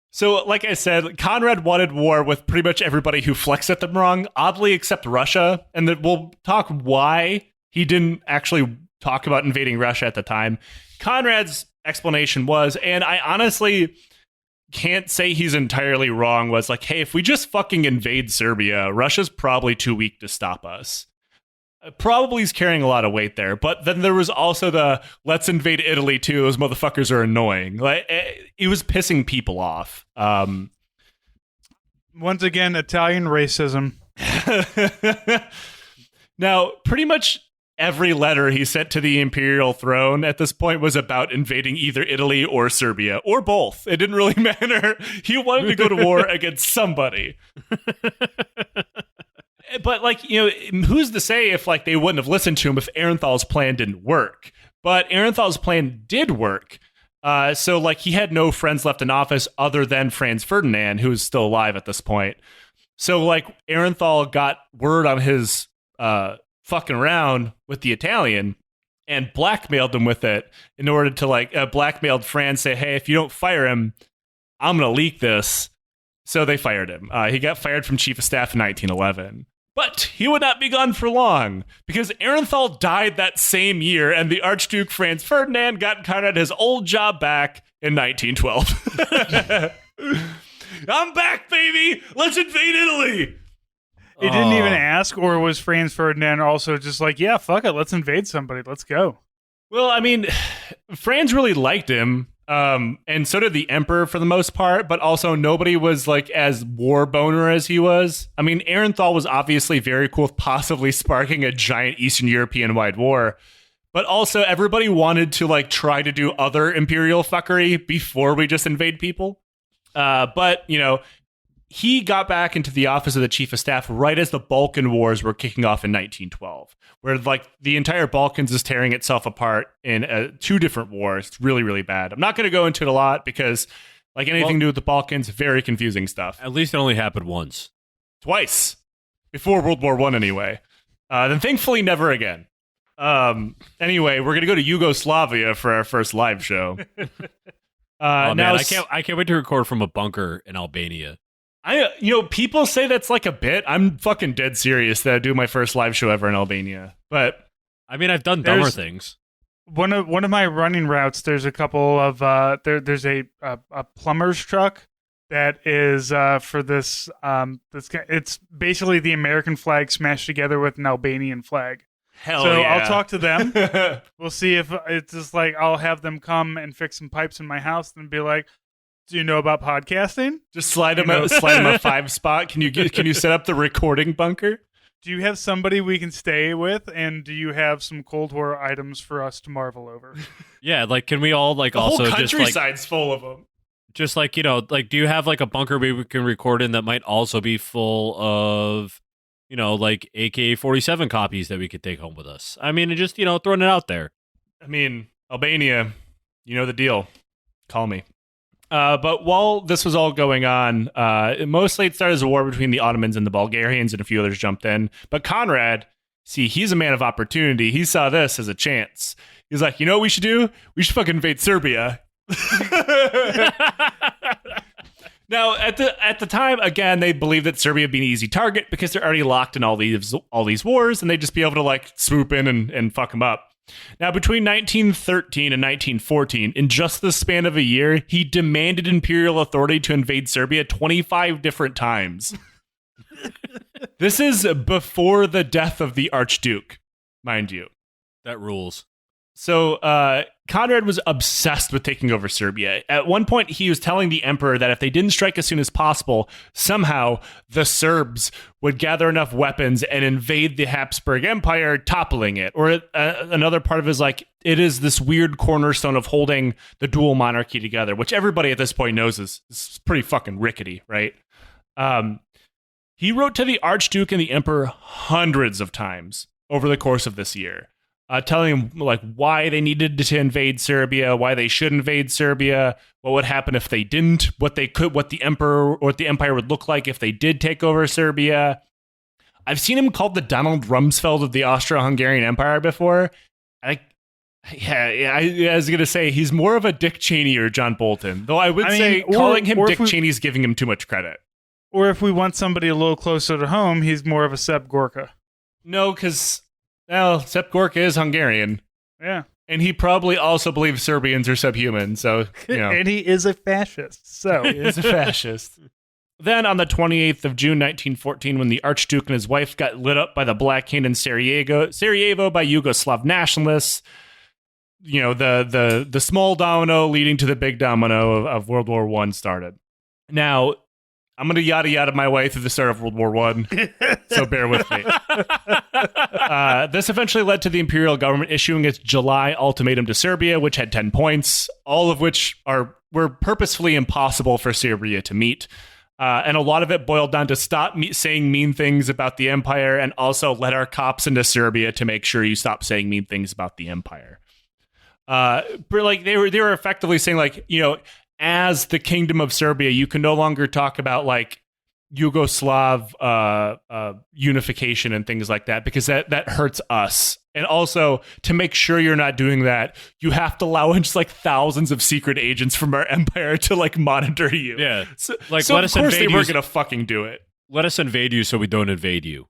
So, like I said, Conrad wanted war with pretty much everybody who flexed at them wrong, oddly except Russia. And we'll talk why he didn't actually talk about invading Russia at the time. Conrad's explanation was, and I honestly can't say he's entirely wrong, was like, hey, if we just fucking invade Serbia, Russia's probably too weak to stop us. Probably is carrying a lot of weight there, but then there was also the let's invade Italy too. Those motherfuckers are annoying. Like it was pissing people off. Once again, Italian racism. Now, pretty much every letter he sent to the imperial throne at this point was about invading either Italy or Serbia or both. It didn't really matter. He wanted to go to war against somebody. But, who's to say if, they wouldn't have listened to him if Arenthal's plan didn't work? But Arenthal's plan did work. So, he had no friends left in office other than Franz Ferdinand, who was still alive at this point. So, Arenthal got word on his fucking around with the Italian and blackmailed him with it in order to, blackmailed Franz, say, hey, if you don't fire him, I'm going to leak this. So they fired him. He got fired from Chief of Staff in 1911. But he would not be gone for long, because Arenthal died that same year, and the Archduke Franz Ferdinand got Conrad his old job back in 1912. I'm back, baby! Let's invade Italy! He didn't even ask, or was Franz Ferdinand also just like, yeah, fuck it, let's invade somebody, let's go? Well, I mean, Franz really liked him. And so did the emperor for the most part, but also nobody was like as war boner as he was. I mean, Arenthal was obviously very cool with possibly sparking a giant Eastern European wide war, but also everybody wanted to like try to do other imperial fuckery before we just invade people. But, you know, he got back into the office of the chief of staff right as the Balkan Wars were kicking off in 1912, where like the entire Balkans is tearing itself apart in 2 different wars. It's really, really bad. I'm not going to go into it a lot because like anything to do with the Balkans, very confusing stuff. At least it only happened once. Twice. Before World War I anyway. Then thankfully never again. Anyway, we're going to go to Yugoslavia for our first live show. Oh man, I can't wait to record from a bunker in Albania. People say that's like a bit. I'm fucking dead serious that I do my first live show ever in Albania. But I mean, I've done dumber things. One of my running routes. There's a couple of there's a plumber's truck that is for this. It's basically the American flag smashed together with an Albanian flag. Hell so yeah. I'll talk to them. We'll see if it's just like I'll have them come and fix some pipes in my house and be like, do you know about podcasting? Just slide him a 5-spot. Can you set up the recording bunker? Do you have somebody we can stay with? And do you have some Cold War items for us to marvel over? Yeah, like can we all like the also whole just countryside's full of them. Just like, you know, like do you have like a bunker we can record in that might also be full of, you know, like AK-47 copies that we could take home with us? I mean, just, you know, throwing it out there. I mean, Albania, you know the deal. Call me. But while this was all going on, mostly it started as a war between the Ottomans and the Bulgarians, and a few others jumped in. But Conrad, see, he's a man of opportunity. He saw this as a chance. He's like, you know what we should do? We should fucking invade Serbia. Now, at the time, again, they believed that Serbia would be an easy target because they're already locked in all these wars, and they'd just be able to like swoop in and fuck them up. Now, between 1913 and 1914, in just the span of a year, he demanded imperial authority to invade Serbia 25 different times. This is before the death of the Archduke, mind you. That rules. So, Conrad was obsessed with taking over Serbia. At one point, he was telling the emperor that if they didn't strike as soon as possible, somehow the Serbs would gather enough weapons and invade the Habsburg Empire, toppling it. Or another part of it is like, it is this weird cornerstone of holding the dual monarchy together, which everybody at this point knows is pretty fucking rickety, right? He wrote to the Archduke and the emperor hundreds of times over the course of this year. Telling them like why they needed to invade Serbia, why they should invade Serbia, what would happen if they didn't, what the empire would look like if they did take over Serbia. I've seen him called the Donald Rumsfeld of the Austro-Hungarian Empire before. I was gonna say he's more of a Dick Cheney or John Bolton, though I would say calling him Dick Cheney is giving him too much credit. Or if we want somebody a little closer to home, he's more of a Sepp Gorka. No, because. Well, Sepp Gorka is Hungarian. Yeah. And he probably also believes Serbians are subhuman, so, you know. And he is a fascist, so. He is a fascist. Then, on the 28th of June, 1914, when the Archduke and his wife got lit up by the Black Hand in Sarajevo by Yugoslav nationalists, you know, the small domino leading to the big domino of World War I started. Now, I'm going to yada yada my way through the start of World War I, so bear with me. This eventually led to the imperial government issuing its July ultimatum to Serbia, which had 10 points, all of which were purposefully impossible for Serbia to meet. And a lot of it boiled down to stop saying mean things about the empire and also let our cops into Serbia to make sure you stop saying mean things about the empire. But like they were effectively saying like, you know, as the Kingdom of Serbia, you can no longer talk about like Yugoslav unification and things like that because that hurts us. And also, to make sure you're not doing that, you have to allow in just like thousands of secret agents from our empire to like monitor you. Yeah, so let us of course invade they were you. gonna fucking do it. Let us invade you so we don't invade you.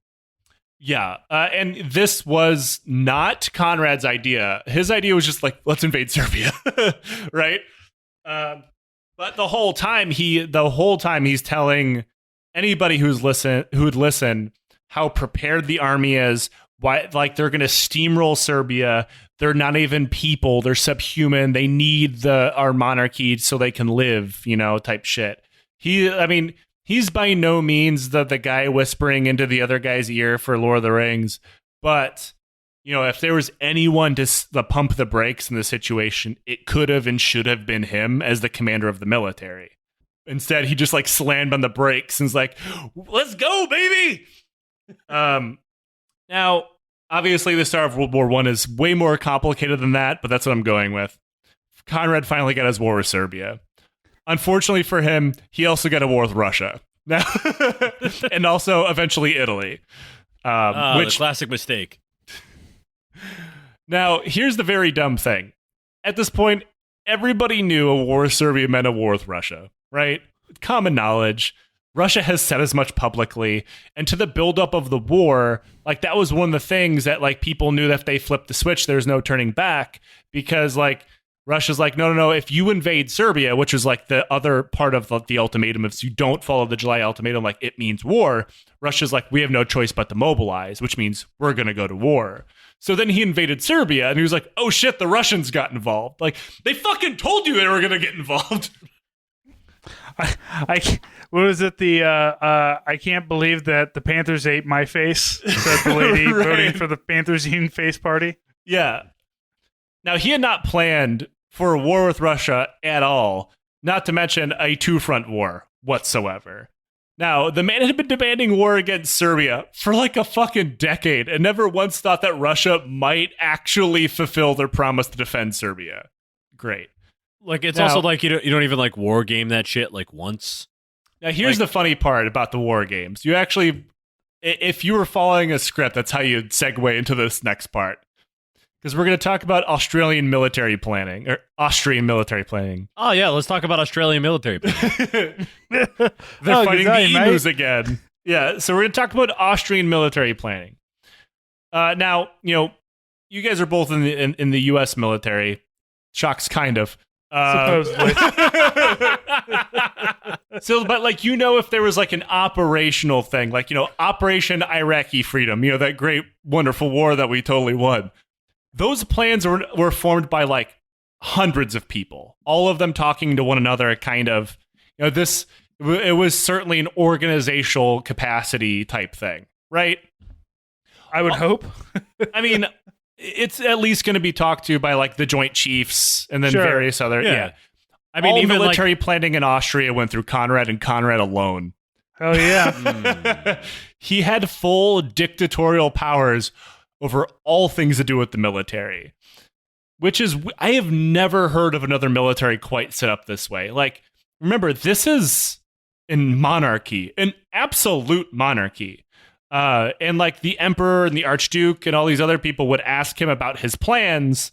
Yeah, and this was not Conrad's idea. His idea was just like, let's invade Serbia, right? But the whole time he's telling anybody who'd listen how prepared the army is, why like they're going to steamroll Serbia. they're not even people, they're subhuman, they need our monarchy so they can live, type shit. He's by no means the guy whispering into the other guy's ear for Lord of the Rings, but if there was anyone to pump the brakes in the situation, it could have and should have been him as the commander of the military. Instead, he just slammed on the brakes and was like, "Let's go, baby!" Now, obviously, the start of World War I is way more complicated than that, but that's what I'm going with. Conrad finally got his war with Serbia. Unfortunately for him, he also got a war with Russia. Now, and also eventually Italy. The classic mistake. Now, here's the very dumb thing. At this point, everybody knew a war with Serbia meant a war with Russia, right? Common knowledge. Russia has said as much publicly. And to the buildup of the war, that was one of the things that people knew that if they flipped the switch, there's no turning back. Because Russia's no, if you invade Serbia, which is the other part of the ultimatum, if you don't follow the July ultimatum, it means war. Russia's we have no choice but to mobilize, which means we're going to go to war. So then he invaded Serbia and he was oh shit, the Russians got involved. They fucking told you they were going to get involved. What was it? I can't believe that the Panthers ate my face. Said the lady Right. voting for the Panthers eating face party. Yeah. Now, he had not planned for a war with Russia at all, not to mention a two-front war whatsoever. Now, the man had been demanding war against Serbia for a fucking decade and never once thought that Russia might actually fulfill their promise to defend Serbia. Great. It's Now- also you don't even war game that shit once. Now, here's the funny part about the war games. You actually, if you were following a script, that's how you'd segue into this next part. Because we're going to talk about Australian military planning, or Austrian military planning. Oh yeah, let's talk about Australian military. They're Oh, fighting good the night, emus again. Yeah, so we're going to talk about Austrian military planning. Now, you guys are both in the U.S. military. Shocks, kind of. Supposedly. So, but if there was an operational thing, Operation Iraqi Freedom, that great, wonderful war that we totally won. Those plans were formed by hundreds of people, all of them talking to one another, kind of, it was certainly an organizational capacity type thing, right? I would hope. It's at least going to be talked to by the Joint Chiefs and then Sure. various other, Yeah. All even military planning in Austria went through Conrad and Conrad alone. Hell yeah. He had full dictatorial powers over all things to do with the military, which is, I have never heard of another military quite set up this way. Remember, this is in monarchy, an absolute monarchy. And the emperor and the archduke and all these other people would ask him about his plans,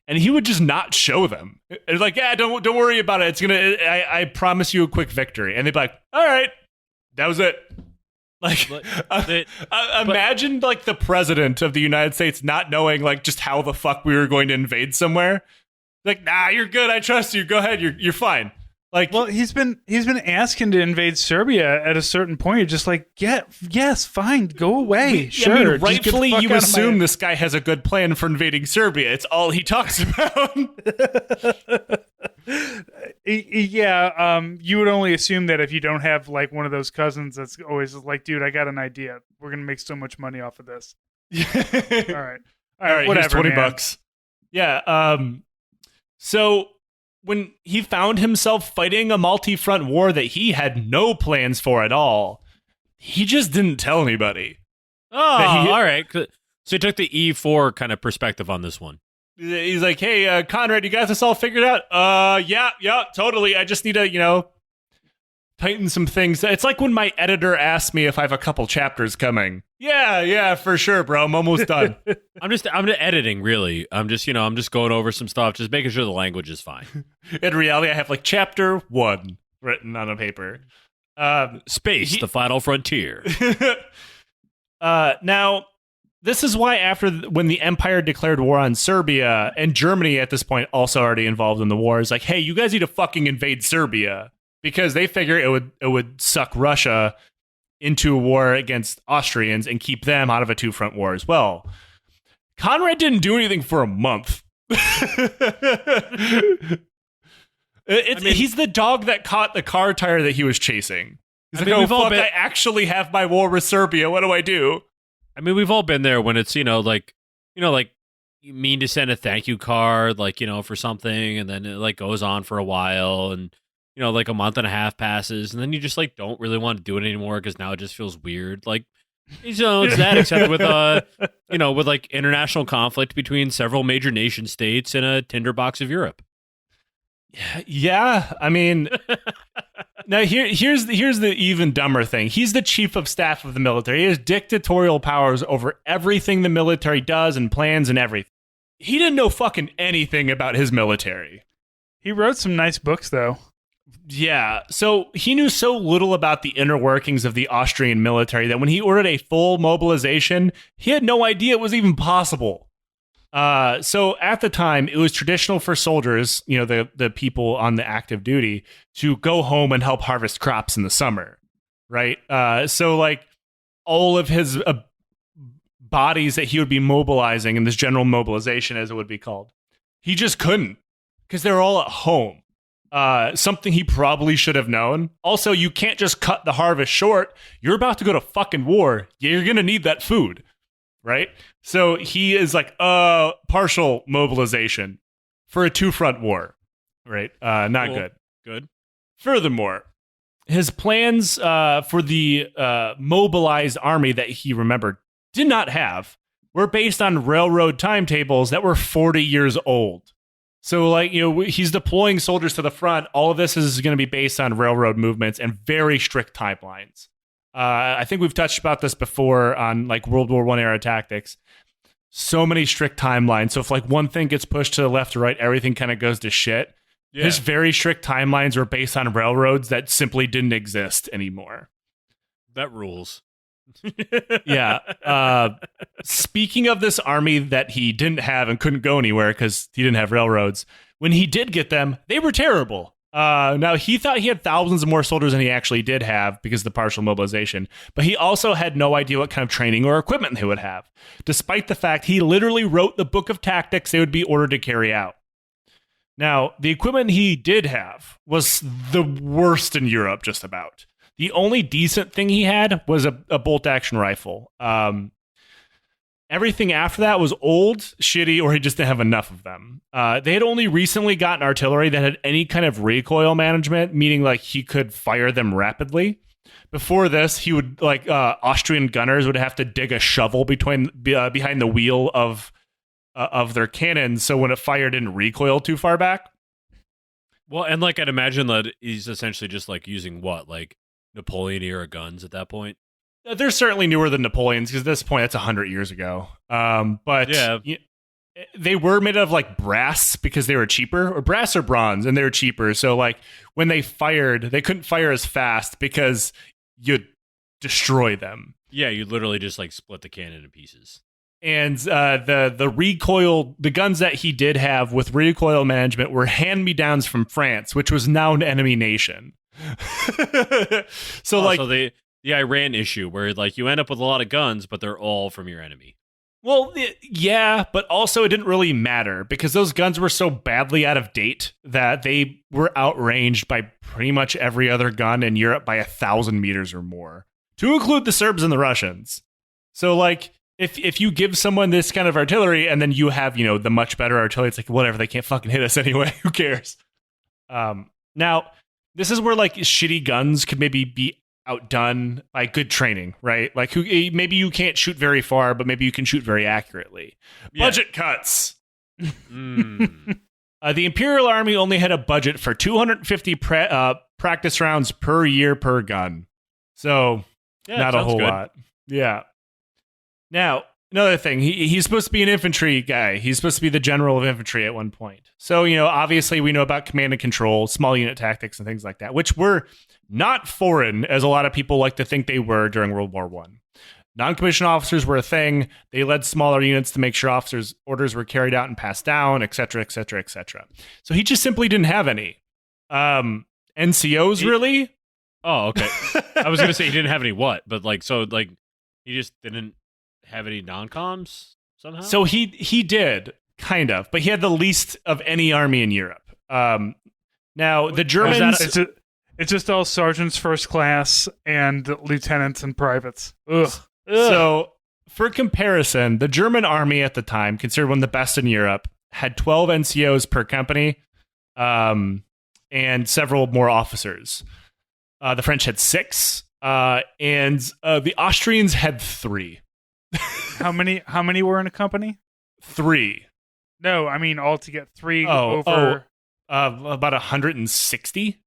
and he would just not show them. It's yeah, don't worry about it. I promise you a quick victory. And they'd be all right, that was it. Imagine the president of the United States not knowing just how the fuck we were going to invade somewhere. Nah, you're good. I trust you. Go ahead. You're fine. Well, he's been asking to invade Serbia at a certain point. You're just yes, fine, go away. Sure. Just get the rightfully, fuck you out of my- assume this guy has a good plan for invading Serbia. It's all he talks about. Yeah, you would only assume that if you don't have one of those cousins that's always dude, I got an idea. We're gonna make so much money off of this. All right, Here's whatever, man. $20. Yeah. So when he found himself fighting a multi-front war that he had no plans for at all, he just didn't tell anybody. Oh, all right. So he took the E4 kind of perspective on this one. He's hey, Conrad, you got this all figured out? Yeah, totally. I just need to, tighten some things. It's when my editor asks me if I have a couple chapters coming. Yeah, for sure, bro. I'm almost done. I'm just editing, really. I'm just going over some stuff, just making sure the language is fine. In reality, I have chapter 1 written on a paper. Space, the final frontier. Now, this is why when the Empire declared war on Serbia, and Germany at this point also already involved in the war, is hey, you guys need to fucking invade Serbia, because they figure it would suck Russia into a war against Austrians and keep them out of a two-front war as well. Conrad didn't do anything for a month. He's the dog that caught the car tire that he was chasing. He's like, oh, fuck, I actually have my war with Serbia. What do I do? I mean, we've all been there when it's, like you mean to send a thank you card, for something, and then it goes on for a while, and like a month and a half passes, and then you just don't really want to do it anymore because now it just feels weird. It's that, except with with international conflict between several major nation states and a tinderbox of Europe. Yeah, I mean, now here's the even dumber thing. He's the chief of staff of the military. He has dictatorial powers over everything the military does and plans and everything. He didn't know fucking anything about his military. He wrote some nice books, though. Yeah, so he knew so little about the inner workings of the Austrian military that when he ordered a full mobilization, he had no idea it was even possible. So at the time, it was traditional for soldiers, the people on the active duty, to go home and help harvest crops in the summer, right? So all of his bodies that he would be mobilizing in this general mobilization, as it would be called, he just couldn't because they're all at home. Something he probably should have known. Also, you can't just cut the harvest short. You're about to go to fucking war. You're going to need that food. Right? So he is partial mobilization for a two-front war. Right? Not cool. Good. Furthermore, his plans for the mobilized army that he remembered did not have were based on railroad timetables that were 40 years old. So, he's deploying soldiers to the front. All of this is going to be based on railroad movements and very strict timelines. I think we've touched about this before on World War I era tactics. So many strict timelines. So if one thing gets pushed to the left or right, everything kind of goes to shit. Yeah. His very strict timelines were based on railroads that simply didn't exist anymore. That rules. Yeah. Speaking of this army that he didn't have and couldn't go anywhere because he didn't have railroads, when he did get them, they were terrible. Now, he thought he had thousands of more soldiers than he actually did have because of the partial mobilization, but he also had no idea what kind of training or equipment they would have, despite the fact he literally wrote the book of tactics they would be ordered to carry out. Now, the equipment he did have was the worst in Europe, just about. The only decent thing he had was a bolt-action rifle. Everything after that was old, shitty, or he just didn't have enough of them. They had only recently gotten artillery that had any kind of recoil management, meaning he could fire them rapidly. Before this, he would Austrian gunners would have to dig a shovel behind the wheel of their cannons, so when it fired, it didn't recoil too far back. Well, and I'd imagine that he's essentially just using what, Napoleon era guns at that point. They're certainly newer than Napoleon's because at this point, that's 100 years ago. But yeah, they were made of brass because they were cheaper, or brass or bronze, and they were cheaper. So when they fired, they couldn't fire as fast because you'd destroy them. Yeah, you'd literally just split the cannon in pieces. And the recoil, the guns that he did have with recoil management were hand-me-downs from France, which was now an enemy nation. So the Iran issue where you end up with a lot of guns, but they're all from your enemy. Well, yeah, but also it didn't really matter because those guns were so badly out of date that they were outranged by pretty much every other gun in Europe by 1,000 meters or more, to include the Serbs and the Russians. So if you give someone this kind of artillery and then you have, the much better artillery, it's whatever, they can't fucking hit us anyway. Who cares? Now, this is where shitty guns could maybe be outdone by good training, right? Maybe you can't shoot very far, but maybe you can shoot very accurately. Yeah. Budget cuts. The Imperial Army only had a budget for 250 practice rounds per year per gun. So, not a whole lot. Yeah. Now, another thing, he's supposed to be an infantry guy. He's supposed to be the general of infantry at one point. So, obviously we know about command and control, small unit tactics, and things like that, which were not foreign, as a lot of people like to think they were during World War I. Non-commissioned officers were a thing. They led smaller units to make sure officers' orders were carried out and passed down, et cetera, et cetera, et cetera. So he just simply didn't have any. NCOs, really? Oh, okay. I was going to say he didn't have any what, but he just didn't have any non-coms? somehow? So he did, kind of, but he had the least of any army in Europe. Now, the Germans... It's just all sergeants first class and lieutenants and privates. Ugh. So, for comparison, the German army at the time, considered one of the best in Europe, had 12 NCOs per company and several more officers. The French had 6, and the Austrians had 3. How many were in a company? 3. No, I mean all to get 3 over... about 160?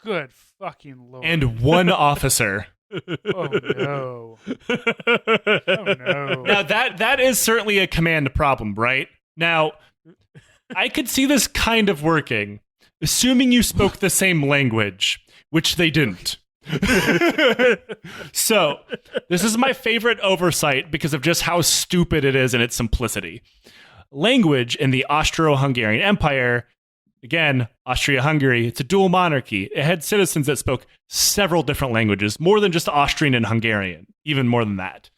Good fucking Lord. And 1 officer. Oh, no. Oh, no. Now, that is certainly a command problem, right? Now, I could see this kind of working, assuming you spoke the same language, which they didn't. So, this is my favorite oversight because of just how stupid it is in its simplicity. Language in the Austro-Hungarian Empire, again, Austria-Hungary, it's a dual monarchy. It had citizens that spoke several different languages, more than just Austrian and Hungarian, even more than that.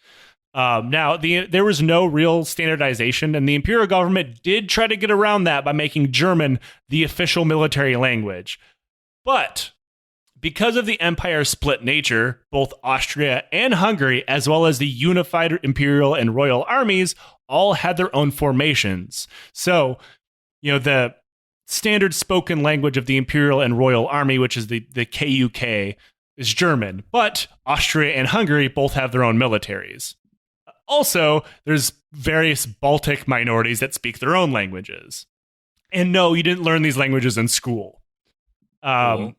Now, there was no real standardization, and the imperial government did try to get around that by making German the official military language. But because of the empire's split nature, both Austria and Hungary, as well as the unified imperial and royal armies, all had their own formations. So, the standard spoken language of the imperial and royal army, which is the KUK, is German, but Austria and Hungary both have their own militaries. Also, there's various Baltic minorities that speak their own languages. And no, you didn't learn these languages in school. Cool.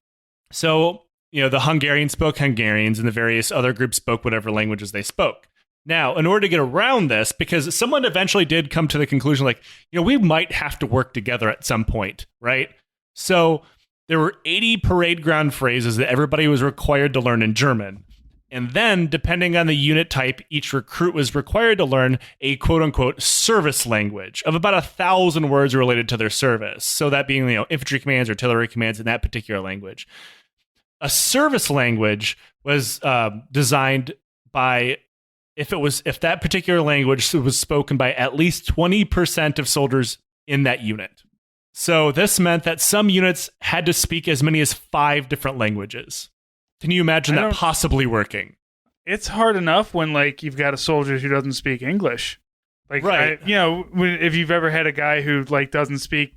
So, the Hungarians spoke Hungarians, and the various other groups spoke whatever languages they spoke. Now, in order to get around this, because someone eventually did come to the conclusion, we might have to work together at some point, right? So there were 80 parade ground phrases that everybody was required to learn in German. And then, depending on the unit type, each recruit was required to learn a quote-unquote service language of about 1,000 words related to their service. So that being, infantry commands, artillery commands in that particular language. A service language was designed by... If that particular language was spoken by at least 20% of soldiers in that unit. So this meant that some units had to speak as many as 5 different languages. Can you imagine that possibly working? It's hard enough when you've got a soldier who doesn't speak English. Right. If you've ever had a guy who doesn't speak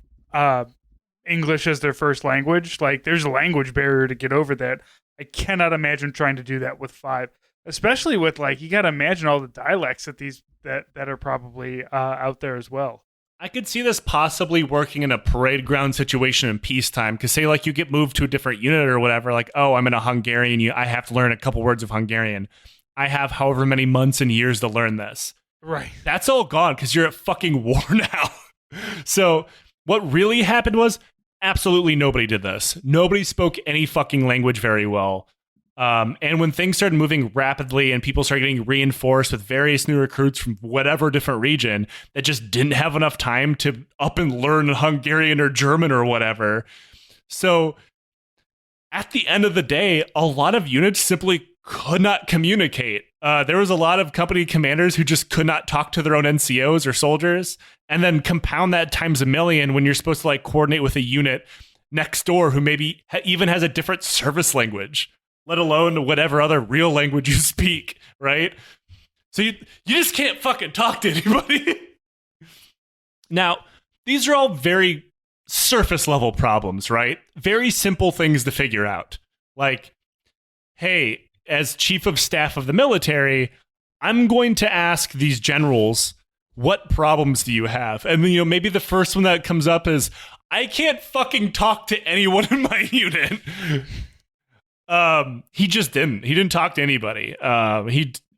English as their first language, there's a language barrier to get over that. I cannot imagine trying to do that with 5. Especially with you got to imagine all the dialects that are probably out there as well. I could see this possibly working in a parade ground situation in peacetime. Because say you get moved to a different unit or whatever, I'm in a Hungarian, I have to learn a couple words of Hungarian. I have however many months and years to learn this. Right. That's all gone because you're at fucking war now. So what really happened was absolutely nobody did this. Nobody spoke any fucking language very well. And when things started moving rapidly and people started getting reinforced with various new recruits from whatever different region that just didn't have enough time to up and learn Hungarian or German or whatever. So at the end of the day, a lot of units simply could not communicate. There was a lot of company commanders who just could not talk to their own NCOs or soldiers, and then compound that times a million when you're supposed to coordinate with a unit next door who maybe even has a different service language, let alone whatever other real language you speak, right? So you just can't fucking talk to anybody. Now, these are all very surface level problems, right? Very simple things to figure out. Hey, as chief of staff of the military, I'm going to ask these generals, what problems do you have? And maybe the first one that comes up is, I can't fucking talk to anyone in my unit. He just didn't. He didn't talk to anybody.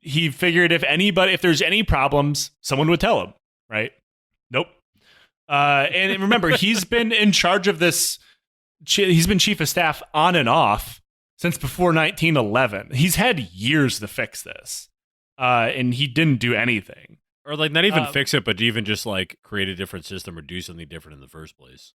He figured if there's any problems, someone would tell him, right? Nope. And remember, he's been in charge of this. He's been chief of staff on and off since before 1911. He's had years to fix this, and he didn't do anything. Or not even fix it, but even just create a different system or do something different in the first place.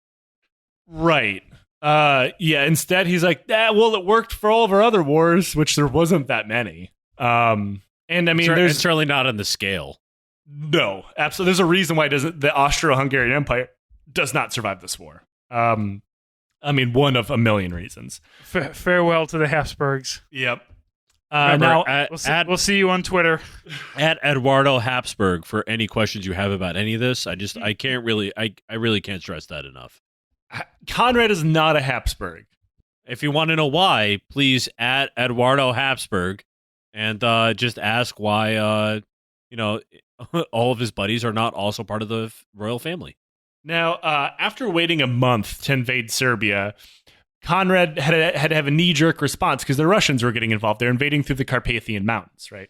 Right. Yeah, instead he's it worked for all of our other wars, which there wasn't that many. And I mean, it's certainly not on the scale. No, absolutely. There's a reason why the Austro-Hungarian Empire does not survive this war. I mean, one of a million reasons. Farewell to the Habsburgs. Yep. Remember, Now, we'll see you on Twitter. At Eduardo Habsburg for any questions you have about any of this. I really can't stress that enough. Conrad is not a Habsburg. If you want to know why, please at Eduardo Habsburg and just ask why all of his buddies are not also part of the royal family. Now, after waiting a month to invade Serbia, Conrad had to have a knee-jerk response because the Russians were getting involved. They're invading through the Carpathian Mountains, right?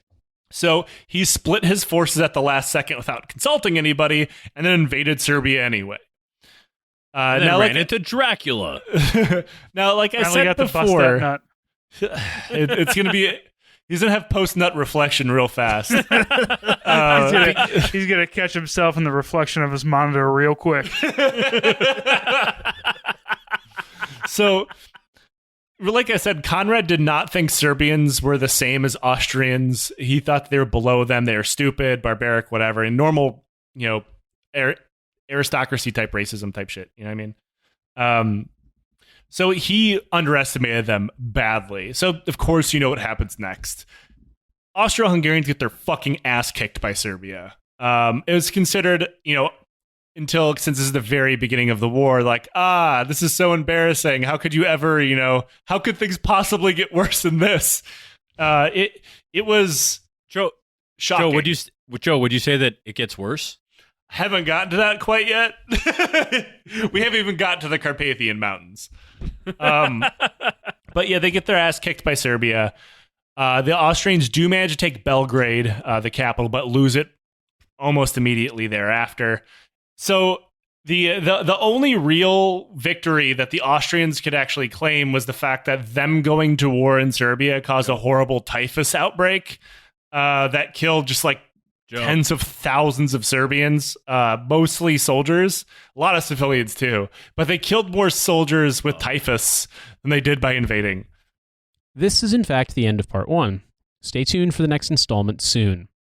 So he split his forces at the last second without consulting anybody and then invaded Serbia anyway. And then ran into Dracula. Now, like I said before, it's going to be... He's going to have post-nut reflection real fast. He's going to catch himself in the reflection of his monitor real quick. So, like I said, Conrad did not think Serbians were the same as Austrians. He thought they were below them. They were stupid, barbaric, whatever, and normal, aristocracy type racism type shit. You know what I mean? So he underestimated them badly. So, of course, you know what happens next. Austro-Hungarians get their fucking ass kicked by Serbia. It was considered, since this is the very beginning of the war, like, this is so embarrassing. How could you ever, how could things possibly get worse than this? It was shocking. Joe, would you say that it gets worse? Haven't gotten to that quite yet. We haven't even got to the Carpathian Mountains. But yeah, they get their ass kicked by Serbia. The Austrians do manage to take Belgrade, the capital, but lose it almost immediately thereafter. So the only real victory that the Austrians could actually claim was the fact that them going to war in Serbia caused a horrible typhus outbreak that killed just like tens of thousands of Serbians, mostly soldiers, a lot of civilians too. But they killed more soldiers with typhus than they did by invading. This is in fact the end of part 1. Stay tuned for the next installment soon.